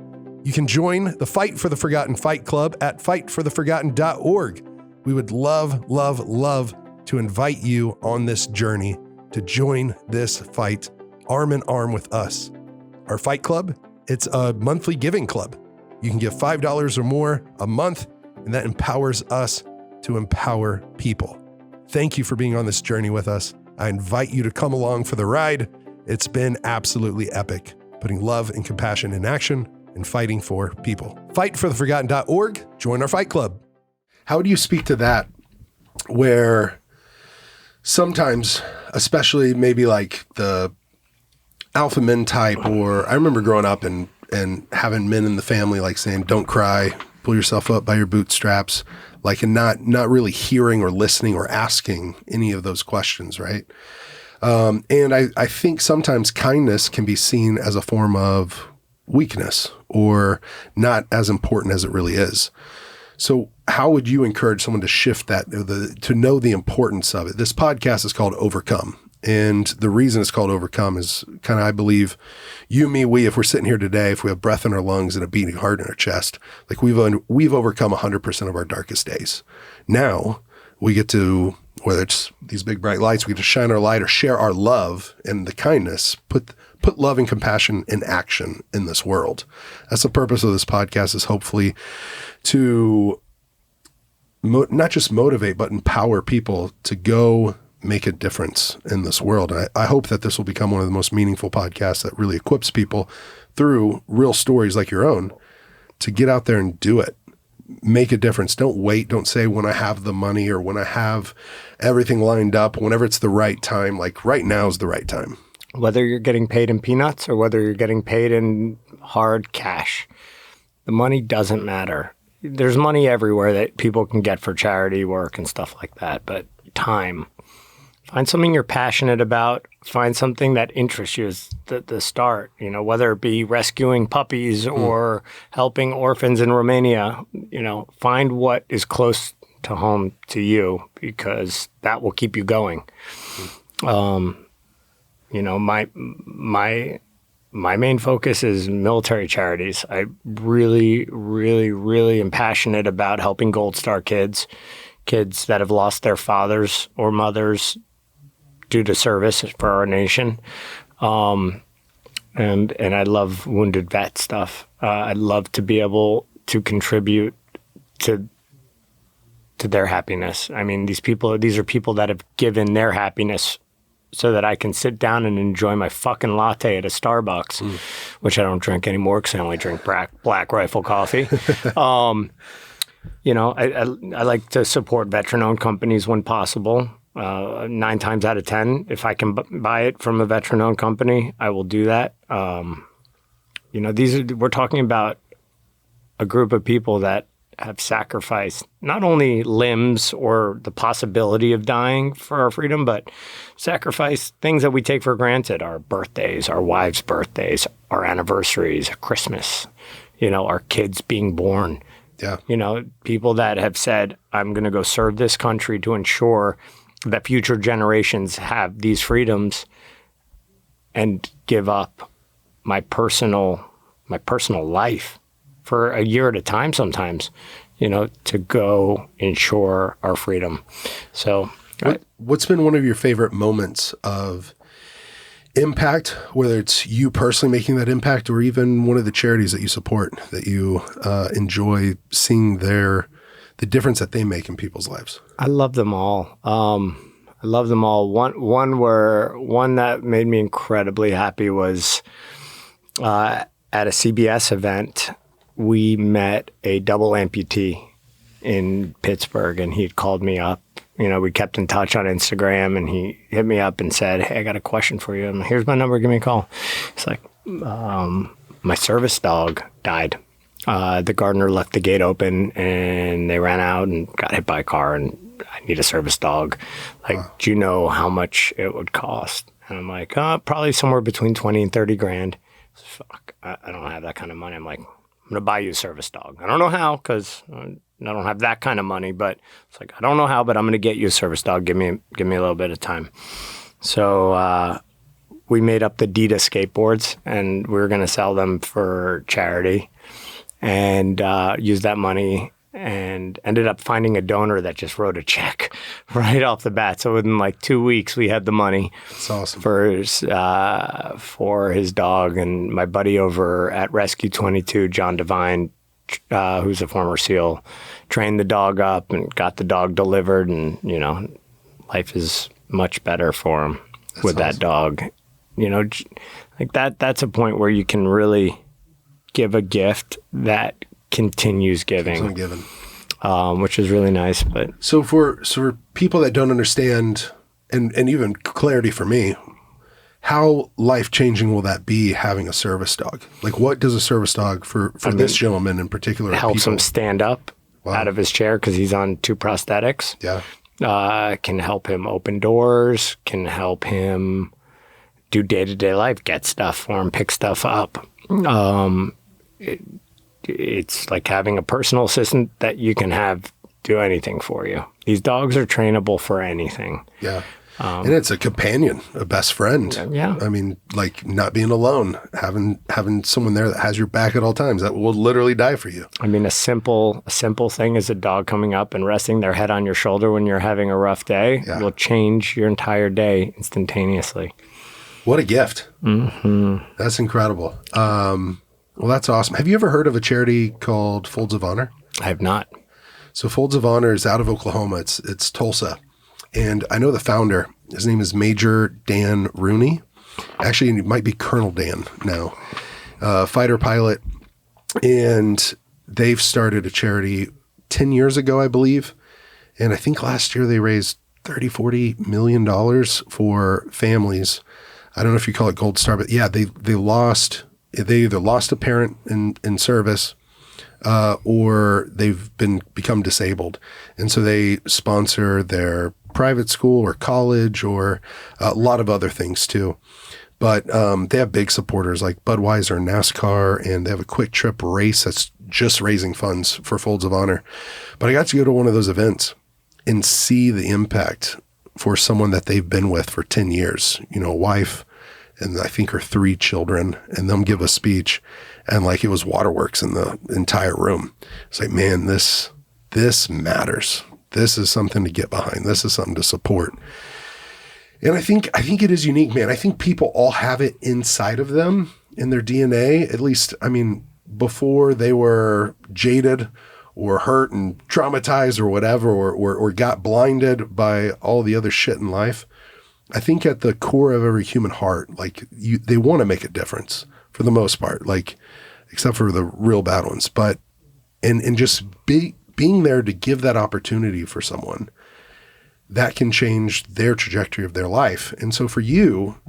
Speaker 2: You can join the Fight for the Forgotten Fight Club at fightfortheforgotten.org. We would love, love, love to invite you on this journey to join this fight arm in arm with us. Our fight club, it's a monthly giving club. You can give $5 or more a month, and that empowers us to empower people. Thank you for being on this journey with us. I invite you to come along for the ride. It's been absolutely epic, putting love and compassion in action and fighting for people. Fightfortheforgotten.org. Join our fight club. How do you speak to that where sometimes, especially maybe like the alpha men type, or I remember growing up and having men in the family like saying, don't cry, pull yourself up by your bootstraps, like, and not really hearing or listening or asking any of those questions, right? And I think sometimes kindness can be seen as a form of weakness or not as important as it really is. So how would you encourage someone to shift that, to know the importance of it? This podcast is called Overcome. And the reason it's called Overcome is kind of, I believe, you, me, we, if we're sitting here today, if we have breath in our lungs and a beating heart in our chest, like we've overcome 100% of our darkest days. Now we get to, whether it's these big bright lights, we get to shine our light or share our love and the kindness, put love and compassion in action in this world. That's the purpose of this podcast, is hopefully to not just motivate, but empower people to go make a difference in this world. And I hope that this will become one of the most meaningful podcasts that really equips people through real stories like your own to get out there and do it. Make a difference. Don't wait. Don't say when I have the money or when I have everything lined up, whenever it's the right time. Like right now is the right time.
Speaker 1: Whether you're getting paid in peanuts or whether you're getting paid in hard cash, the money doesn't matter. There's money everywhere that people can get for charity work and stuff like that, but time. Find something you're passionate about. Find something that interests you is the start, whether it be rescuing puppies or helping orphans in Romania, find what is close to home to you, because that will keep you going. My main focus is military charities. I really, really, really am passionate about helping Gold Star kids that have lost their fathers or mothers due to service for our nation. And I love wounded vet stuff. I'd love to be able to contribute to their happiness. I mean, these are people that have given their happiness so that I can sit down and enjoy my fucking latte at a Starbucks, which I don't drink anymore because I only drink Black Rifle coffee. I like to support veteran-owned companies when possible. 9 times out of 10, if I can buy it from a veteran-owned company, I will do that. We're talking about a group of people that have sacrificed not only limbs or the possibility of dying for our freedom, but sacrificed things that we take for granted, our birthdays, our wives' birthdays, our anniversaries, Christmas, our kids being born.
Speaker 2: Yeah.
Speaker 1: People that have said, I'm going to go serve this country to ensure that future generations have these freedoms and give up my personal life for a year at a time sometimes, to go ensure our freedom. So
Speaker 2: what's been one of your favorite moments of impact, whether it's you personally making that impact or even one of the charities that you support, that you enjoy seeing the difference that they make in people's lives?
Speaker 1: I love them all. I love them all. One that made me incredibly happy was at a CBS event. We met a double amputee in Pittsburgh, and he'd called me up. We kept in touch on Instagram, and he hit me up and said, "Hey, I got a question for you. And here's my number. Give me a call." It's like, my service dog died. The gardener left the gate open, and they ran out and got hit by a car, and I need a service dog. Do you know how much it would cost? And I'm like, probably somewhere between 20 and 30 grand. Fuck, I don't have that kind of money. I'm like, I'm going to buy you a service dog. I don't know how, because I don't have that kind of money, but it's like, I don't know how, but I'm going to get you a service dog. Give me a little bit of time. So we made up the Dita skateboards, and we were going to sell them for charity and use that money, and ended up finding a donor that just wrote a check right off the bat. So within 2 weeks, we had the money.
Speaker 2: That's awesome.
Speaker 1: For his dog. And my buddy over at Rescue 22, John Devine, who's a former SEAL, trained the dog up and got the dog delivered. And, life is much better for him with that dog. That's a point where you can really give a gift that continues giving, which is really nice. But
Speaker 2: so for people that don't understand, and even clarity for me, how life-changing will that be, having a service dog? What does a service dog for this gentleman in particular
Speaker 1: helps him stand up out of his chair because he's on 2 prosthetics?
Speaker 2: Yeah.
Speaker 1: Can help him open doors, can help him do day-to-day life, get stuff for him, pick stuff up. It's like having a personal assistant that you can have do anything for you. These dogs are trainable for anything.
Speaker 2: Yeah. And it's a companion, a best friend.
Speaker 1: Yeah.
Speaker 2: I mean, not being alone, having someone there that has your back at all times, that will literally die for you.
Speaker 1: I mean, a simple thing is a dog coming up and resting their head on your shoulder when you're having a rough day will change your entire day instantaneously.
Speaker 2: What a gift.
Speaker 1: Mm-hmm.
Speaker 2: That's incredible. Well, that's awesome. Have you ever heard of a charity called Folds of Honor?
Speaker 1: I have not.
Speaker 2: So Folds of Honor is out of Oklahoma. It's Tulsa. And I know the founder. His name is Major Dan Rooney. Actually, it might be Colonel Dan now. Fighter pilot. And they've started a charity 10 years ago, I believe. And I think last year they raised $30-40 million for families. I don't know if you call it Gold Star, but yeah, they either lost a parent in service, or they've become disabled. And so they sponsor their private school or college or a lot of other things too. But they have big supporters like Budweiser and NASCAR, and they have a quick trip race that's just raising funds for Folds of Honor. But I got to go to one of those events and see the impact for someone that they've been with for 10 years, a wife, and I think her 3 children, and them give a speech, and it was waterworks in the entire room. It's like, man, this matters. This is something to get behind. This is something to support. And I think it is unique, man. I think people all have it inside of them, in their DNA, at least, before they were jaded or hurt and traumatized or whatever, or got blinded by all the other shit in life. I think at the core of every human heart, they want to make a difference for the most part, except for the real bad ones. But, and just being there to give that opportunity for someone that can change their trajectory of their life. And so for you,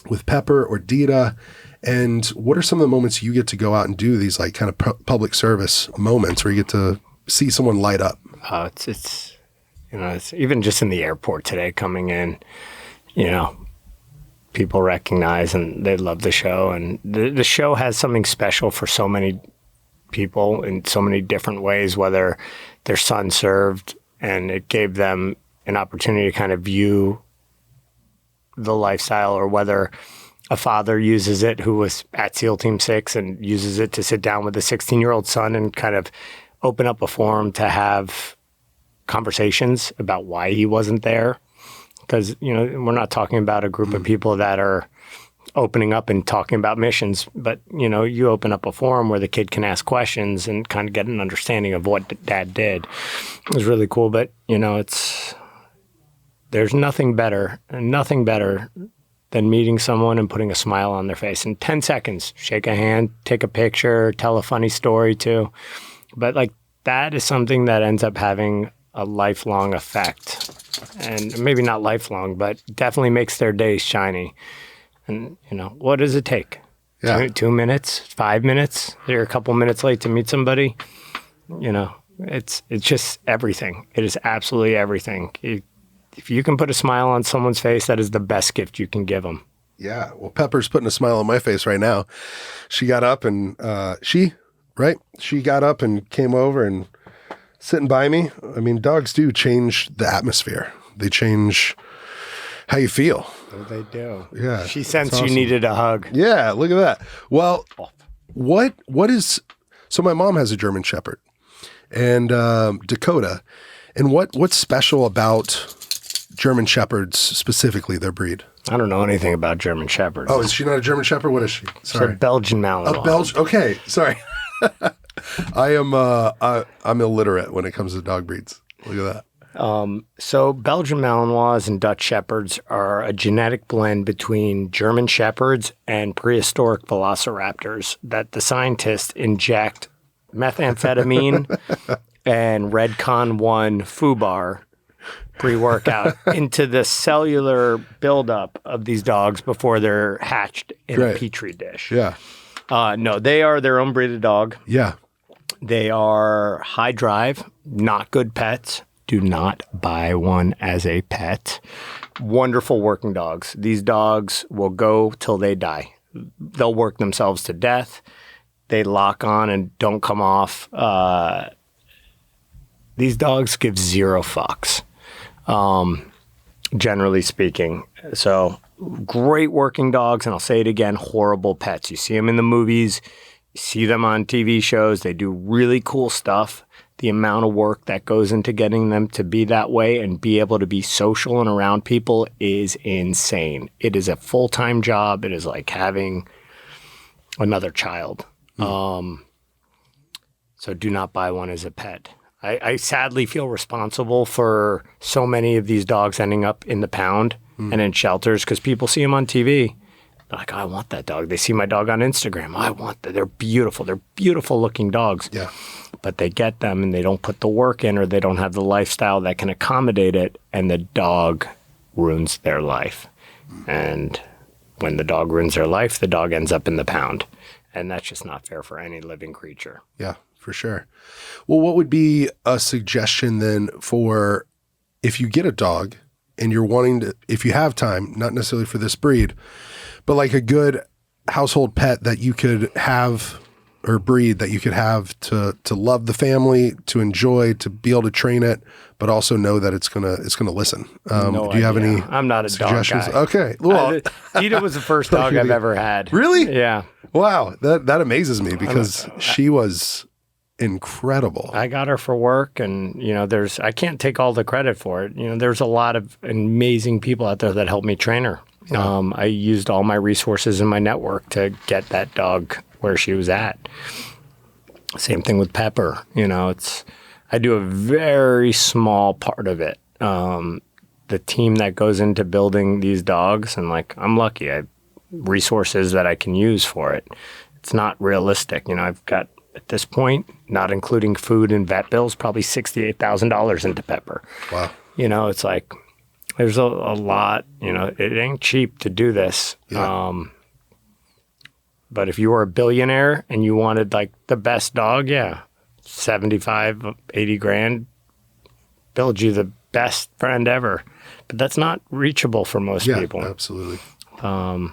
Speaker 2: with Pepper or Dita, and what are some of the moments you get to go out and do these kind of public service moments where you get to see someone light up?
Speaker 1: It's it's even just in the airport today coming in, people recognize and they love the show. And the show has something special for so many people in so many different ways, whether their son served and it gave them an opportunity to kind of view the lifestyle, or whether a father uses it who was at SEAL Team 6 and uses it to sit down with a 16-year-old son and kind of open up a forum to have conversations about why he wasn't there. Because, we're not talking about a group of people that are opening up and talking about missions, but, you open up a forum where the kid can ask questions and kind of get an understanding of what dad did. It was really cool, but, there's nothing better than meeting someone and putting a smile on their face. In 10 seconds, shake a hand, take a picture, tell a funny story too. But that is something that ends up having a lifelong effect. And maybe not lifelong, but definitely makes their days shiny. And, what does it take?
Speaker 2: Yeah.
Speaker 1: 2 minutes, 5 minutes? You're a couple minutes late to meet somebody? It's just everything. It is absolutely everything. If you can put a smile on someone's face, that is the best gift you can give them.
Speaker 2: Yeah. Well, Pepper's putting a smile on my face right now. She got up and she got up and came over and sitting by me. I mean, dogs do change the atmosphere. They change how you feel.
Speaker 1: Oh, they do.
Speaker 2: Yeah.
Speaker 1: She sensed you needed a hug.
Speaker 2: Yeah. Look at that. Well, so my mom has a German Shepherd and Dakota. And what's special about German Shepherds, specifically their breed?
Speaker 1: I don't know anything about German Shepherds.
Speaker 2: Oh, is she not a German Shepherd? What is she? Sorry.
Speaker 1: She's a Belgian Malinois.
Speaker 2: Okay, sorry. I'm illiterate when it comes to dog breeds. Look at that.
Speaker 1: So Belgian Malinois and Dutch Shepherds are a genetic blend between German Shepherds and prehistoric velociraptors that the scientists inject methamphetamine and Redcon 1 FUBAR pre-workout into the cellular buildup of these dogs before they're hatched in a petri dish.
Speaker 2: Yeah.
Speaker 1: No, they are their own breed of dog.
Speaker 2: Yeah.
Speaker 1: They are high drive, not good pets. Do not buy one as a pet. Wonderful working dogs. These dogs will go till they die. They'll work themselves to death. They lock on and don't come off. These dogs give zero fucks. Generally speaking. So great working dogs, and I'll say it again, horrible pets. You see them in the movies, you see them on TV shows, they do really cool stuff. The amount of work that goes into getting them to be that way and be able to be social and around people is insane. It is a full-time job. It is like having another child. So do not buy one as a pet. I sadly feel responsible for so many of these dogs ending up in the pound and in shelters because people see them on TV. They're like, I want that dog. They see my dog on Instagram. I want that. They're beautiful. They're beautiful looking dogs.
Speaker 2: Yeah.
Speaker 1: But they get them and they don't put the work in, or they don't have the lifestyle that can accommodate it, and the dog ruins their life. And when the dog ruins their life, the dog ends up in the pound. And that's just not fair for any living creature.
Speaker 2: Yeah, for sure. Well, what would be a suggestion then for if you get a dog and you're wanting to, if you have time, not necessarily for this breed, but like a good household pet that you could have, or breed that you could have to love the family, to enjoy, to be able to train it, but also know that it's gonna listen.
Speaker 1: No
Speaker 2: do you have
Speaker 1: idea.
Speaker 2: any?
Speaker 1: I'm not a
Speaker 2: suggestions?
Speaker 1: dog guy.
Speaker 2: Okay. Well,
Speaker 1: Dita was the first dog I've ever had.
Speaker 2: Really?
Speaker 1: Yeah.
Speaker 2: Wow. That amazes me because she was incredible.
Speaker 1: I got her for work, and I can't take all the credit for it. There's a lot of amazing people out there that helped me train her. Yeah. I used all my resources in my network to get that dog where she was at. Same thing with Pepper. I do a very small part of it. The team that goes into building these dogs, and I'm lucky. I have resources that I can use for it. It's not realistic. I've got, at this point, not including food and vet bills, probably $68,000 into Pepper.
Speaker 2: Wow.
Speaker 1: It's like, there's a lot, it ain't cheap to do this.
Speaker 2: Yeah.
Speaker 1: But if you were a billionaire and you wanted the best dog, yeah, 75, 80 grand, build you the best friend ever. But that's not reachable for most people.
Speaker 2: Yeah, absolutely.
Speaker 1: I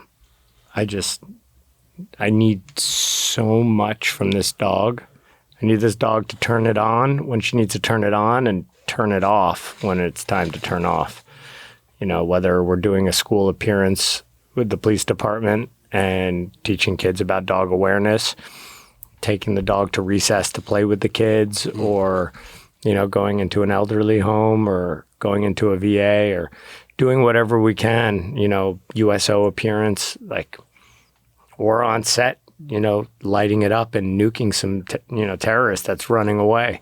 Speaker 1: need so much from this dog. I need this dog to turn it on when she needs to turn it on and turn it off when it's time to turn off. You know, whether we're doing a school appearance with the police department and teaching kids about dog awareness, taking the dog to recess to play with the kids, or, you know, going into an elderly home or going into a VA or doing whatever we can, you know, USO appearance, like, or on set, you know, lighting it up and nuking some, terrorist that's running away.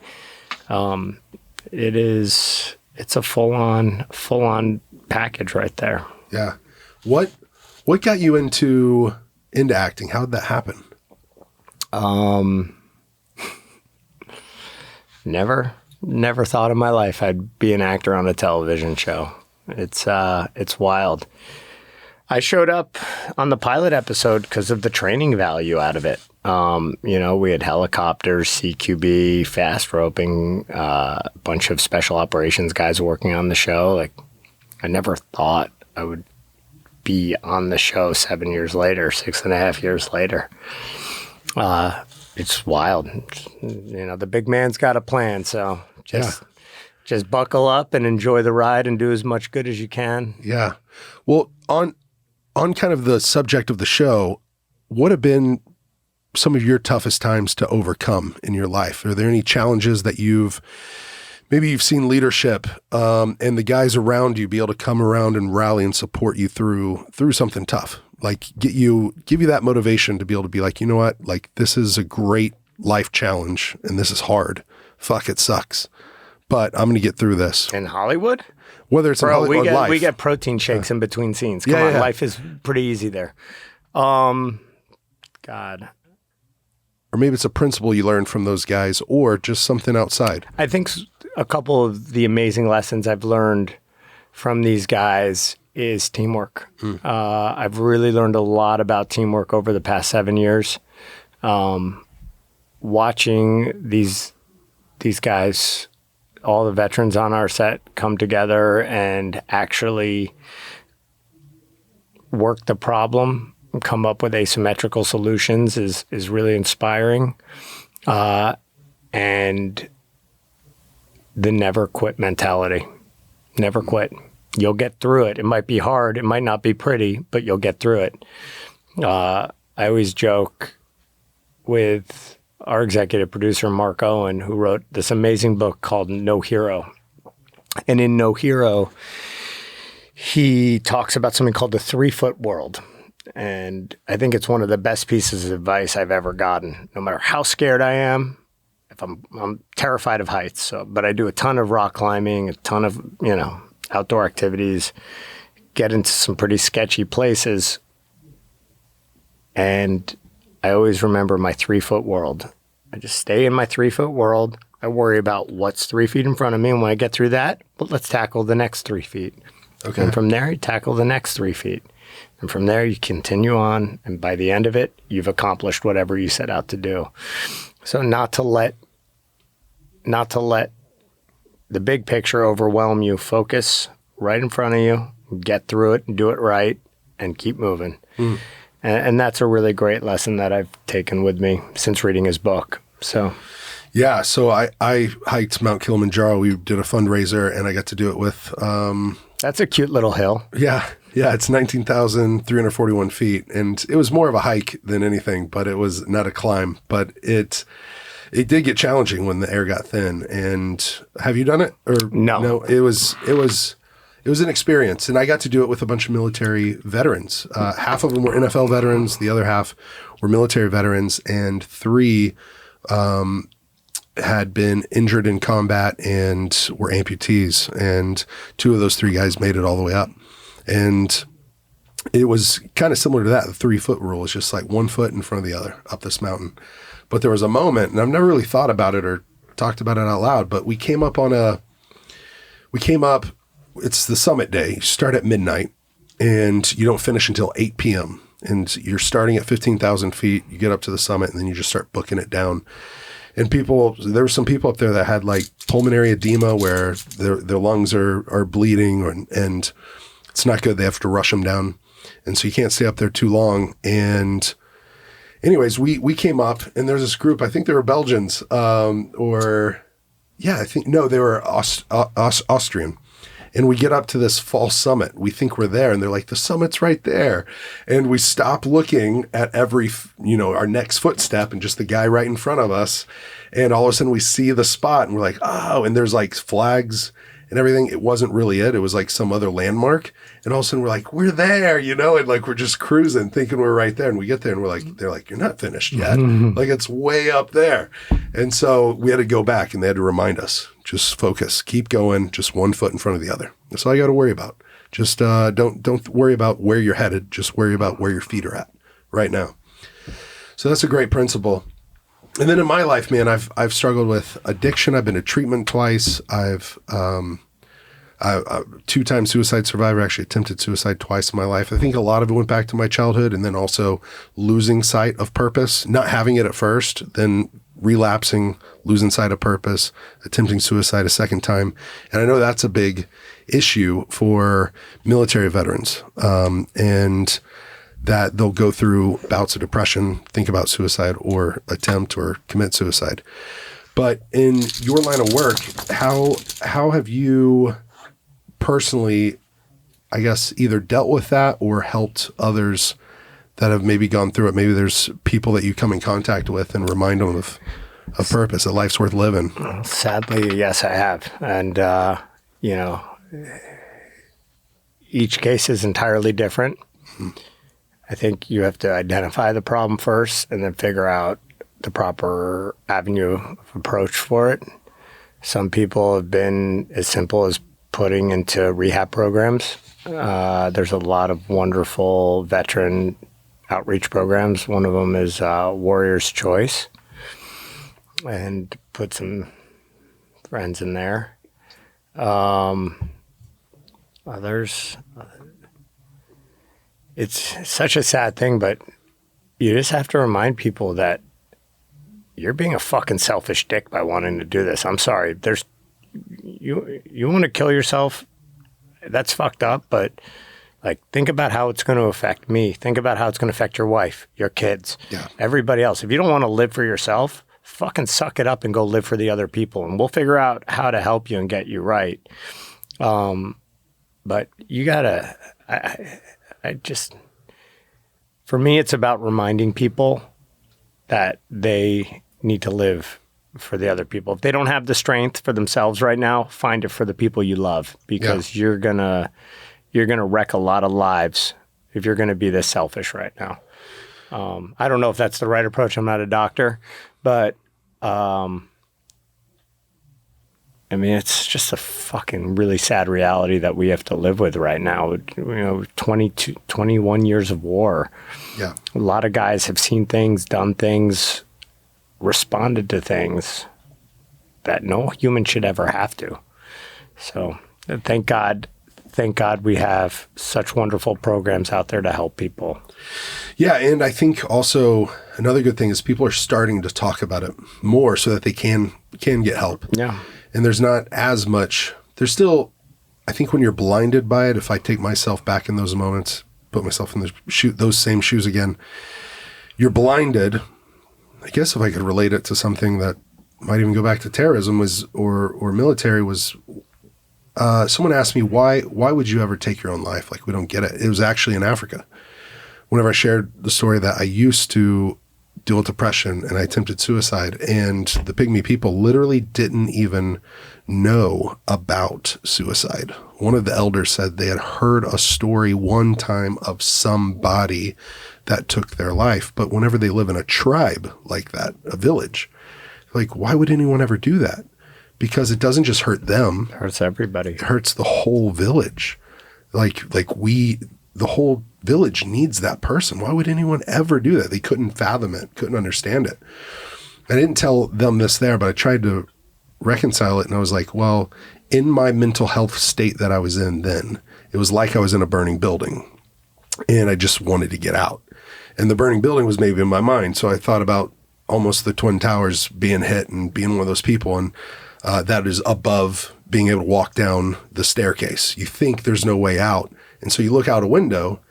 Speaker 1: It's a full on package right there.
Speaker 2: Yeah. What got you into acting? How did that happen?
Speaker 1: Never thought in my life I'd be an actor on a television show. It's wild. I showed up on the pilot episode because of the training value out of it. You know, we had helicopters, CQB, fast roping, a bunch of special operations guys working on the show. Like, I never thought I would be on the show 7 years later, 6.5 years later. It's wild. You know, the big man's got a plan, so just buckle up and enjoy the ride and do as much good as you can.
Speaker 2: Yeah. Well, on kind of the subject of the show, what have been some of your toughest times to overcome in your life? Are there any challenges that you've seen leadership and the guys around you be able to come around and rally and support you through something tough? Like give you that motivation to be able to be like, you know what, like this is a great life challenge and this is hard. Fuck, it sucks, but I'm going to get through this.
Speaker 1: In Hollywood?
Speaker 2: Whether it's in Hollywood or life.
Speaker 1: We get protein shakes in between scenes. Come on, life is pretty easy there. God.
Speaker 2: Or maybe it's a principle you learned from those guys or just something outside.
Speaker 1: I think a couple of the amazing lessons I've learned from these guys is teamwork. I've really learned a lot about teamwork over the past 7 years. Watching these guys, all the veterans on our set, come together and actually work the problem and come up with asymmetrical solutions is really inspiring. And the never quit mentality. Never quit. You'll get through it. It might be hard. It might not be pretty, but you'll get through it. I always joke with our executive producer, Mark Owen, who wrote this amazing book called No Hero. And in No Hero, he talks about something called the 3-foot world. And I think it's one of the best pieces of advice I've ever gotten. No matter how scared I am, if I'm terrified of heights, but I do a ton of rock climbing, a ton of, outdoor activities, get into some pretty sketchy places. And I always remember my 3-foot world. I just stay in my 3-foot world. I worry about what's 3 feet in front of me. And when I get through that, well, let's tackle the next 3 feet. Okay. And from there, you tackle the next 3 feet. And from there, you continue on. And by the end of it, you've accomplished whatever you set out to do. So not to let the big picture overwhelm you. Focus right in front of you, get through it and do it right and keep moving. And that's a really great lesson that I've taken with me since reading his book. So,
Speaker 2: yeah. So I hiked Mount Kilimanjaro. We did a fundraiser and I got to do it with,
Speaker 1: that's a cute little hill.
Speaker 2: Yeah. Yeah. It's 19,341 feet and it was more of a hike than anything, but it was not a climb, but it did get challenging when the air got thin. And have you done it? Or no, it was an experience. And I got to do it with a bunch of military veterans. Half of them were NFL veterans. The other half were military veterans. And 3 had been injured in combat and were amputees. And 2 of those 3 guys made it all the way up. And it was kind of similar to that. The 3-foot rule is just like 1 foot in front of the other up this mountain. But there was a moment, and I've never really thought about it or talked about it out loud, but we came up, it's the summit day. You start at midnight, and you don't finish until 8 p.m. And you're starting at 15,000 feet. You get up to the summit, and then you just start booking it down. And there were some people up there that had like pulmonary edema where their lungs are bleeding and it's not good. They have to rush them down. And so you can't stay up there too long. And anyways, we came up and there's this group, I think they were Belgians, they were Austrian. And we get up to this false summit. We think we're there and they're like, the summit's right there. And we stop looking at our next footstep and just the guy right in front of us. And all of a sudden we see the spot and we're like, oh, and there's like flags and everything. It wasn't really it. It was like some other landmark. And all of a sudden we're like, we're there, and like we're just cruising thinking we're right there. And we get there and they're like, you're not finished yet. Like it's way up there. And so we had to go back and they had to remind us, just focus, keep going, just one foot in front of the other. That's all you got to worry about. Just don't worry about where you're headed. Just worry about where your feet are at right now. So that's a great principle. And then in my life, man, I've struggled with addiction. I've been to treatment twice. I've 2-time suicide survivor, actually attempted suicide twice in my life. I think a lot of it went back to my childhood and then also losing sight of purpose, not having it at first, then relapsing, losing sight of purpose, attempting suicide a second time. And I know that's a big issue for military veterans, and that they'll go through bouts of depression, think about suicide or attempt or commit suicide. But in your line of work, how have you personally, I guess, either dealt with that or helped others that have maybe gone through it? Maybe there's people that you come in contact with and remind them of purpose, that life's worth living.
Speaker 1: Sadly, yes, I have. And, each case is entirely different. I think you have to identify the problem first and then figure out the proper avenue of approach for it. Some people have been as simple as putting into rehab programs. There's a lot of wonderful veteran outreach programs. One of them is Warrior's Choice, and put some friends in there. Others, it's such a sad thing, but you just have to remind people that you're being a fucking selfish dick by wanting to do this. I'm sorry. You want to kill yourself, that's fucked up, but like think about how it's going to affect me. Think about how it's going to affect your wife, your kids, everybody else. If you don't want to live for yourself, fucking suck it up and go live for the other people, and we'll figure out how to help you and get you right. But you gotta, for me, it's about reminding people that they need to live for the other people. If they don't have the strength for themselves right now, find it for the people you love, because you're gonna wreck a lot of lives if you're gonna be this selfish right now. I don't know if that's the right approach. I'm not a doctor, but I mean, it's just a fucking really sad reality that we have to live with right now. 21 years of war. Yeah. A lot of guys have seen things, done things, responded to things that no human should ever have to. So thank God we have such wonderful programs out there to help people.
Speaker 2: Yeah, and I think also another good thing is people are starting to talk about it more so that they can get help. Yeah. And there's not as much, there's still, I think when you're blinded by it, if I take myself back in those moments, put myself in those same shoes again, you're blinded. I guess if I could relate it to something that might even go back to terrorism or military was, someone asked me, why would you ever take your own life? Like, we don't get it. It was actually in Africa. Whenever I shared the story that I used to deal with depression and I attempted suicide, and the Pygmy people literally didn't even know about suicide. One of the elders said they had heard a story one time of somebody that took their life, but whenever they live in a tribe like that, a village, like, why would anyone ever do that? Because it doesn't just hurt them.
Speaker 1: It hurts everybody. It
Speaker 2: hurts the whole village. The whole village needs that person. Why would anyone ever do that? They couldn't fathom it, couldn't understand it. I didn't tell them this there, but I tried to reconcile it. And I was like, well, in my mental health state that I was in then, it was like I was in a burning building and I just wanted to get out. And the burning building was maybe in my mind. So I thought about almost the Twin Towers being hit and being one of those people. And that is above being able to walk down the staircase. You think there's no way out. And so you look out a window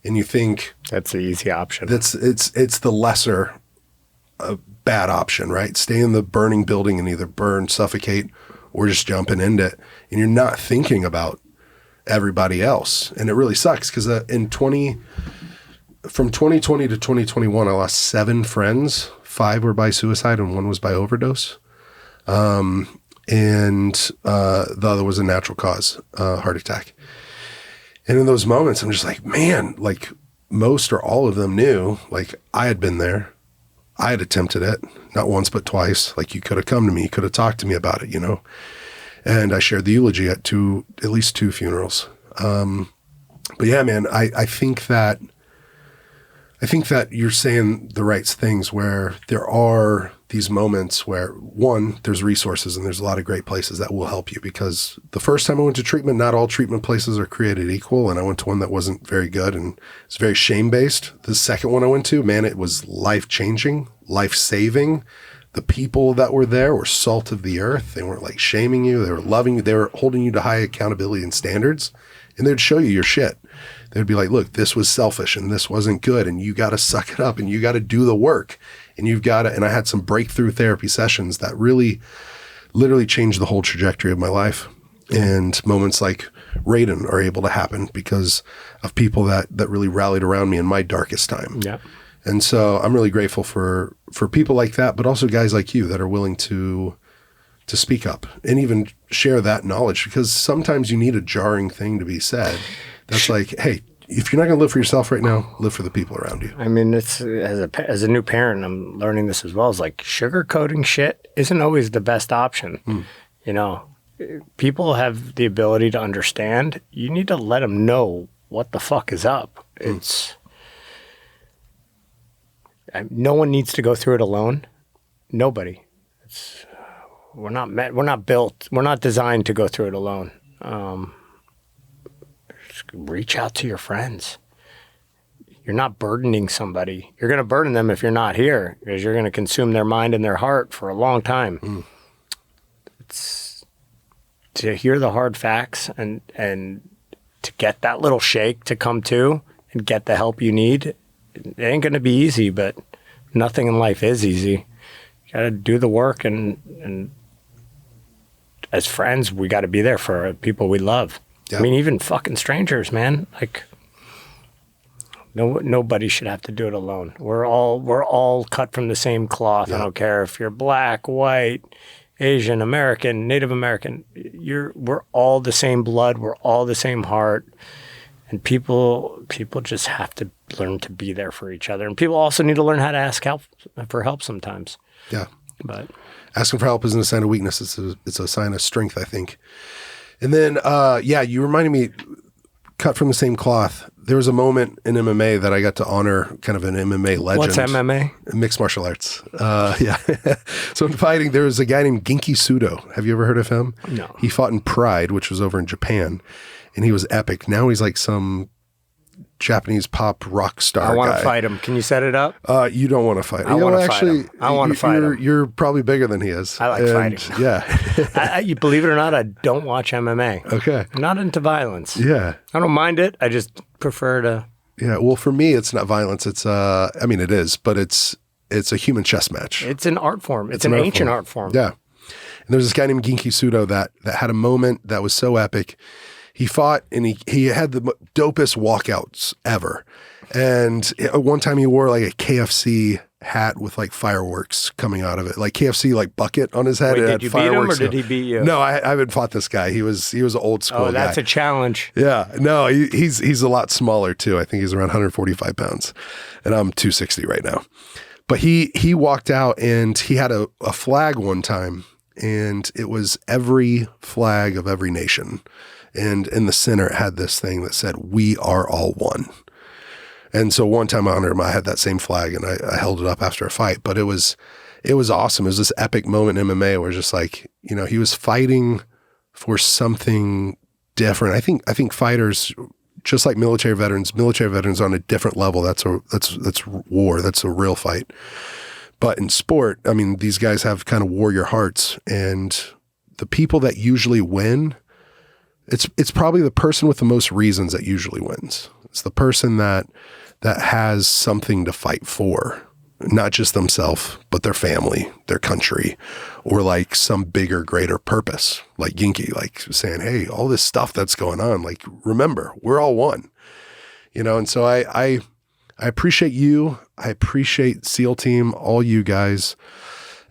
Speaker 2: and you think
Speaker 1: that's the easy option.
Speaker 2: It's the lesser bad option, right? Stay in the burning building and either burn, suffocate, or just jump and end it. And you're not thinking about everybody else. And it really sucks because from 2020 to 2021, I lost 7 friends. 5 were by suicide and 1 was by overdose. And the other was a natural cause, heart attack. And in those moments, I'm just like, man, like most or all of them knew, like I had been there. I had attempted it, not once, but twice. Like you could have come to me, you could have talked to me about it, you know? And I shared the eulogy at least 2 funerals. But yeah, man, I think that you're saying the right things where there are these moments where, one, there's resources and there's a lot of great places that will help you, because the first time I went to treatment, not all treatment places are created equal. And I went to one that wasn't very good and it's very shame-based. The second one I went to, man, it was life-changing, life-saving. The people that were there were salt of the earth. They weren't like shaming you. They were loving you. They were holding you to high accountability and standards. And they'd show you your shit. They'd be like, look, this was selfish and this wasn't good. And you got to suck it up and you got to do the work. And you've got to, and I had some breakthrough therapy sessions that really literally changed the whole trajectory of my life. And moments like Raiden are able to happen because of people that really rallied around me in my darkest time.
Speaker 1: Yeah.
Speaker 2: And so I'm really grateful for people like that, but also guys like you that are willing to speak up and even share that knowledge, because sometimes you need a jarring thing to be said. That's like, hey, if you're not going to live for yourself right now, live for the people around you.
Speaker 1: I mean, it's as a new parent, I'm learning this as well. It's like sugarcoating shit isn't always the best option. You know, people have the ability to understand. You need to let them know what the fuck is up. No one needs to go through it alone. Nobody. We're not built. We're not designed to go through it alone. Just reach out to your friends. You're not burdening somebody. You're going to burden them if you're not here, because you're going to consume their mind and their heart for a long time. It's to hear the hard facts and to get that little shake to come to and get the help you need. It ain't going to be easy, but nothing in life is easy. You got to do the work, and as friends, we got to be there for people we love. Yeah. I mean, even fucking strangers, man. Like, nobody should have to do it alone. We're all cut from the same cloth. Yeah. I don't care if you're black, white, Asian, American, Native American. We're all the same blood. We're all the same heart. And people just have to learn to be there for each other. And people also need to learn how to ask for help sometimes.
Speaker 2: Yeah.
Speaker 1: But
Speaker 2: asking for help isn't a sign of weakness. It's a sign of strength, I think. And then, you reminded me, cut from the same cloth. There was a moment in MMA that I got to honor kind of an MMA legend.
Speaker 1: What's MMA?
Speaker 2: Mixed martial arts. Yeah. So in fighting, there was a guy named Genki Sudo. Have you ever heard of him?
Speaker 1: No.
Speaker 2: He fought in Pride, which was over in Japan. And he was epic. Now he's like some Japanese pop rock star.
Speaker 1: I want to fight him. Can you set it up?
Speaker 2: You don't want to fight him.
Speaker 1: I want to fight him. I want to fight him.
Speaker 2: You're probably bigger than he is.
Speaker 1: I like fighting.
Speaker 2: Yeah.
Speaker 1: You believe it or not, I don't watch MMA.
Speaker 2: Okay.
Speaker 1: I'm not into violence.
Speaker 2: Yeah.
Speaker 1: I don't mind it. I just prefer to.
Speaker 2: Yeah. Well, for me, it's not violence. It's I mean, it is, but it's a human chess match.
Speaker 1: It's an art form. It's an ancient art form.
Speaker 2: Yeah. And there's this guy named Genki Sudo that had a moment that was so epic. He fought and he had the dopest walkouts ever. And one time he wore like a KFC hat with like fireworks coming out of it, like KFC like bucket on his head.
Speaker 1: Wait, did you beat him or did he beat you?
Speaker 2: No, I haven't fought this guy. He was an old school guy.
Speaker 1: Oh, that's a challenge.
Speaker 2: Yeah. No, he's a lot smaller too. I think he's around 145 pounds and I'm 260 right now. But he walked out and he had a flag one time, and it was every flag of every nation. And in the center, it had this thing that said, "We are all one." And so one time I honored him, I had that same flag and I held it up after a fight. But it was awesome. It was this epic moment in MMA where just like, you know, he was fighting for something different. I think fighters, just like military veterans on a different level. That's war. That's a real fight. But in sport, I mean, these guys have kind of warrior hearts, and the people that usually win, it's probably the person with the most reasons that usually wins. It's the person that has something to fight for, not just themselves, but their family, their country, or like some bigger, greater purpose, like Ginky, like saying, hey, all this stuff that's going on, like, remember, we're all one, you know? And so I appreciate you. I appreciate SEAL Team, all you guys,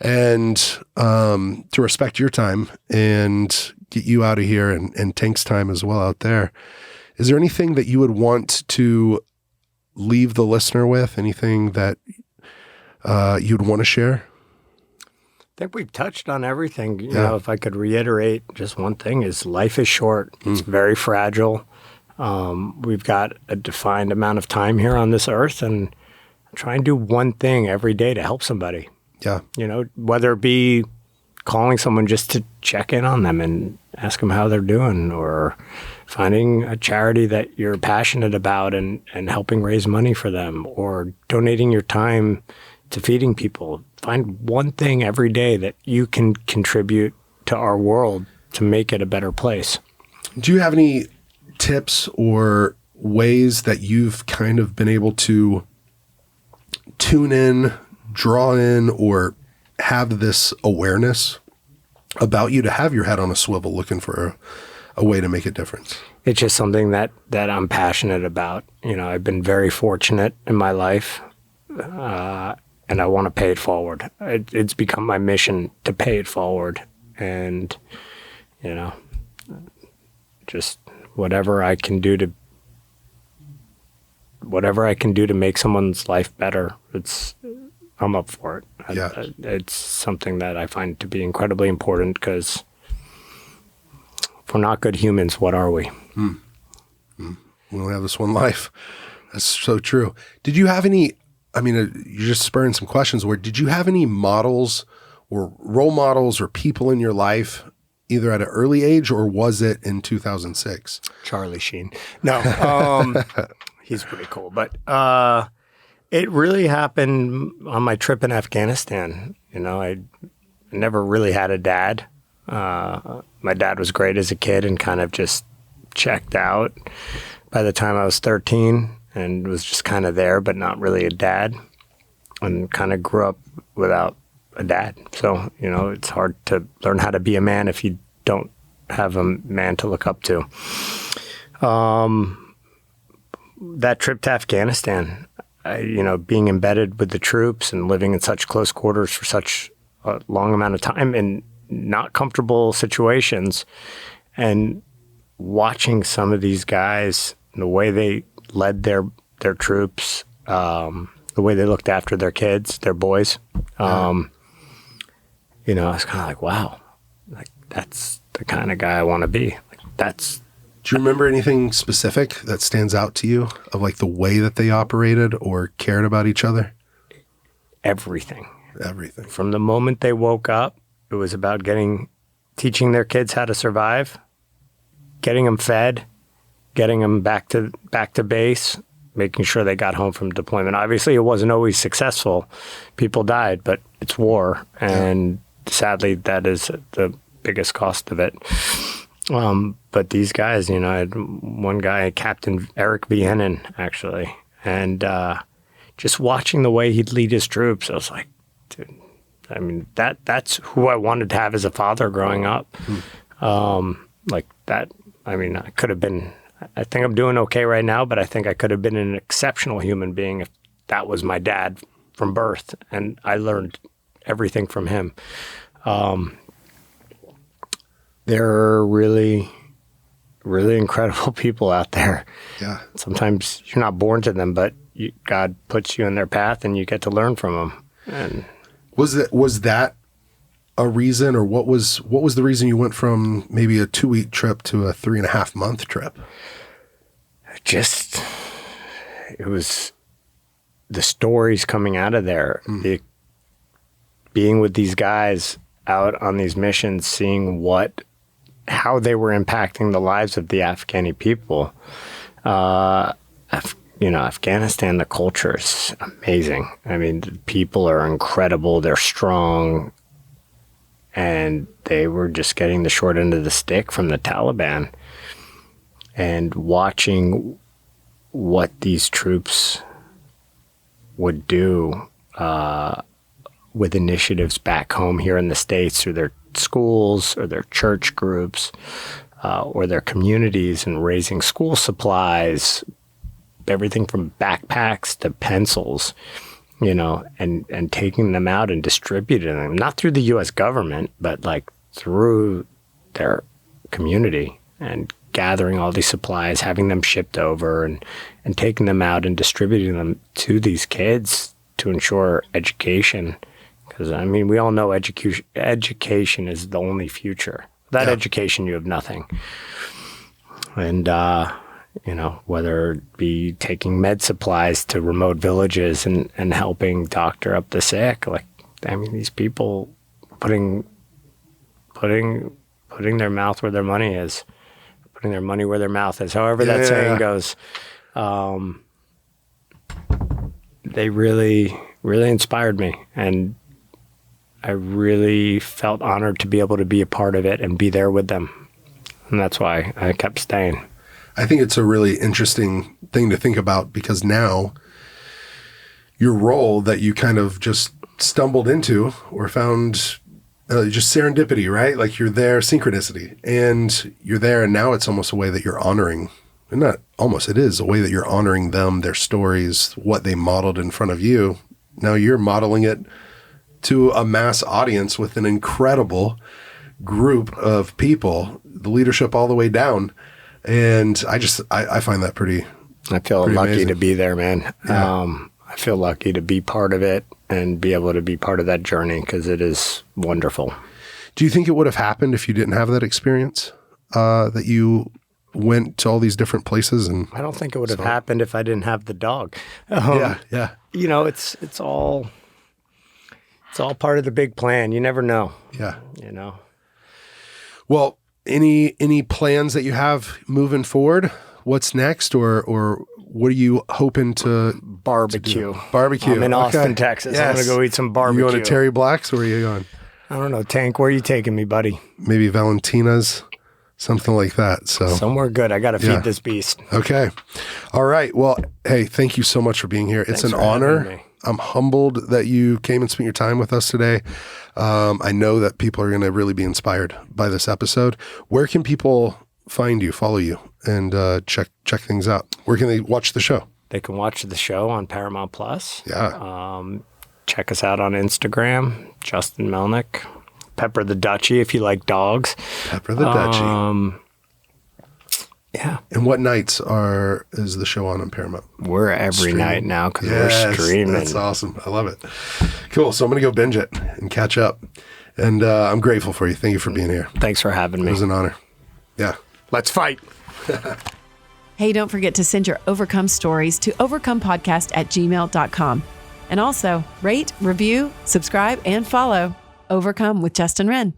Speaker 2: and to respect your time and get you out of here and Tank's time as well out there. Is there anything that you would want to leave the listener with? Anything that you'd want to share?
Speaker 1: I think we've touched on everything. You know, if I could reiterate just one thing is life is short. It's very fragile. We've got a defined amount of time here on this earth, and try and do one thing every day to help somebody.
Speaker 2: Yeah.
Speaker 1: You know, whether it be calling someone just to check in on them and ask them how they're doing, or finding a charity that you're passionate about and helping raise money for them, or donating your time to feeding people. Find one thing every day that you can contribute to our world to make it a better place.
Speaker 2: Do you have any tips or ways that you've kind of been able to tune in, draw in, or have this awareness about you to have your head on a swivel looking for a way to make a difference?
Speaker 1: It's just something that I'm passionate about. You know, I've been very fortunate in my life, and I want to pay it forward. It's become my mission to pay it forward. And, you know, just whatever I can do to make someone's life better, I'm up for it.
Speaker 2: Yeah.
Speaker 1: It's something that I find to be incredibly important, because if we're not good humans, what are we?
Speaker 2: We only have this one life. That's so true. Did you have any, I mean, you're just spurring some questions where, did you have any models or role models or people in your life, either at an early age, or was it in 2006?
Speaker 1: Charlie Sheen. No, he's pretty cool. But it really happened on my trip in Afghanistan. You know, I never really had a dad. My dad was great as a kid and kind of just checked out by the time I was 13, and was just kind of there, but not really a dad, and kind of grew up without a dad. So, you know, it's hard to learn how to be a man if you don't have a man to look up to. That trip to Afghanistan, being embedded with the troops and living in such close quarters for such a long amount of time in not comfortable situations, and watching some of these guys, the way they led their troops, the way they looked after their kids, their boys, I was kind of like, wow, like that's the kind of guy I want to be. Like that's.
Speaker 2: Do you remember anything specific that stands out to you of like the way that they operated or cared about each other?
Speaker 1: Everything.
Speaker 2: From
Speaker 1: the moment they woke up, it was about teaching their kids how to survive, getting them fed, getting them back to base, making sure they got home from deployment. Obviously, it wasn't always successful. People died, but it's war, and sadly, that is the biggest cost of it. But these guys, I had one guy, Captain Eric Viennan, actually, and just watching the way he'd lead his troops, I was like, dude, I mean, that's who I wanted to have as a father growing up. Like that, I mean, I think I'm doing okay right now, but I think I could have been an exceptional human being if that was my dad from birth, and I learned everything from him. There are really, really incredible people out there.
Speaker 2: Yeah.
Speaker 1: Sometimes you're not born to them, but God puts you in their path, and you get to learn from them. And
Speaker 2: was that a reason, or what was the reason you went from maybe a 2-week trip to a 3.5-month trip?
Speaker 1: It was the stories coming out of there, being with these guys out on these missions, seeing how they were impacting the lives of the Afghani people. Afghanistan, the culture is amazing. I mean, the people are incredible. They're strong. And they were just getting the short end of the stick from the Taliban. And watching what these troops would do with initiatives back home here in the States through their schools or their church groups or their communities, and raising school supplies, everything from backpacks to pencils, and taking them out and distributing them, not through the U.S. government, but like through their community, and gathering all these supplies, having them shipped over, and taking them out and distributing them to these kids to ensure education. Because, I mean, we all know education is the only future. Without education, you have nothing. And, whether it be taking med supplies to remote villages and helping doctor up the sick. Like, I mean, these people putting their mouth where their money is, putting their money where their mouth is, however that saying goes. They really, really inspired me. And I really felt honored to be able to be a part of it and be there with them. And that's why I kept staying.
Speaker 2: I think it's a really interesting thing to think about, because now your role that you kind of just stumbled into or found just serendipity, right? Like you're there, synchronicity, and you're there, and now it's almost a way that you're honoring, and not almost, it is a way that you're honoring them, their stories, what they modeled in front of you. Now you're modeling it to a mass audience with an incredible group of people, the leadership all the way down. And I find that pretty
Speaker 1: I feel
Speaker 2: pretty
Speaker 1: lucky
Speaker 2: amazing.
Speaker 1: to be there, man.
Speaker 2: Yeah.
Speaker 1: I feel lucky to be part of it and be able to be part of that journey, because it is wonderful.
Speaker 2: Do you think it would have happened if you didn't have that experience, that you went to all these different places? And
Speaker 1: I don't think it would have happened if I didn't have the dog.
Speaker 2: yeah.
Speaker 1: It's all part of the big plan. You never know.
Speaker 2: Yeah.
Speaker 1: Well,
Speaker 2: any plans that you have moving forward? What's next, or what are you hoping to
Speaker 1: barbecue?
Speaker 2: Barbecue.
Speaker 1: I'm in Austin, Texas.
Speaker 2: Yes.
Speaker 1: I'm going to go eat some barbecue.
Speaker 2: You going to Terry Black's, or where are you going?
Speaker 1: I don't know, Tank. Where are you taking me, buddy?
Speaker 2: Maybe Valentina's, something like that. So
Speaker 1: somewhere good. I got to feed this beast.
Speaker 2: Okay. All right. Well, hey, thank you so much for being here. It's
Speaker 1: Thanks
Speaker 2: an
Speaker 1: for having
Speaker 2: honor.
Speaker 1: me.
Speaker 2: I'm humbled that you came and spent your time with us today. I know that people are going to really be inspired by this episode. Where can people find you, follow you, and check things out? Where can they watch the show?
Speaker 1: They can watch the show on Paramount Plus.
Speaker 2: Yeah.
Speaker 1: Check us out on Instagram, Justin Melnick. Pepper the Dutchie if you like dogs.
Speaker 2: Pepper the Dutchie.
Speaker 1: Yeah.
Speaker 2: And what nights is the show on Paramount?
Speaker 1: We're every night now because we're streaming.
Speaker 2: That's awesome. I love it. Cool. So I'm going to go binge it and catch up. And I'm grateful for you. Thank you for being here.
Speaker 1: Thanks for having me.
Speaker 2: It was an honor. Yeah.
Speaker 1: Let's fight.
Speaker 3: Hey, don't forget to send your Overcome stories to overcomepodcast@gmail.com. And also rate, review, subscribe, and follow Overcome with Justin Wren.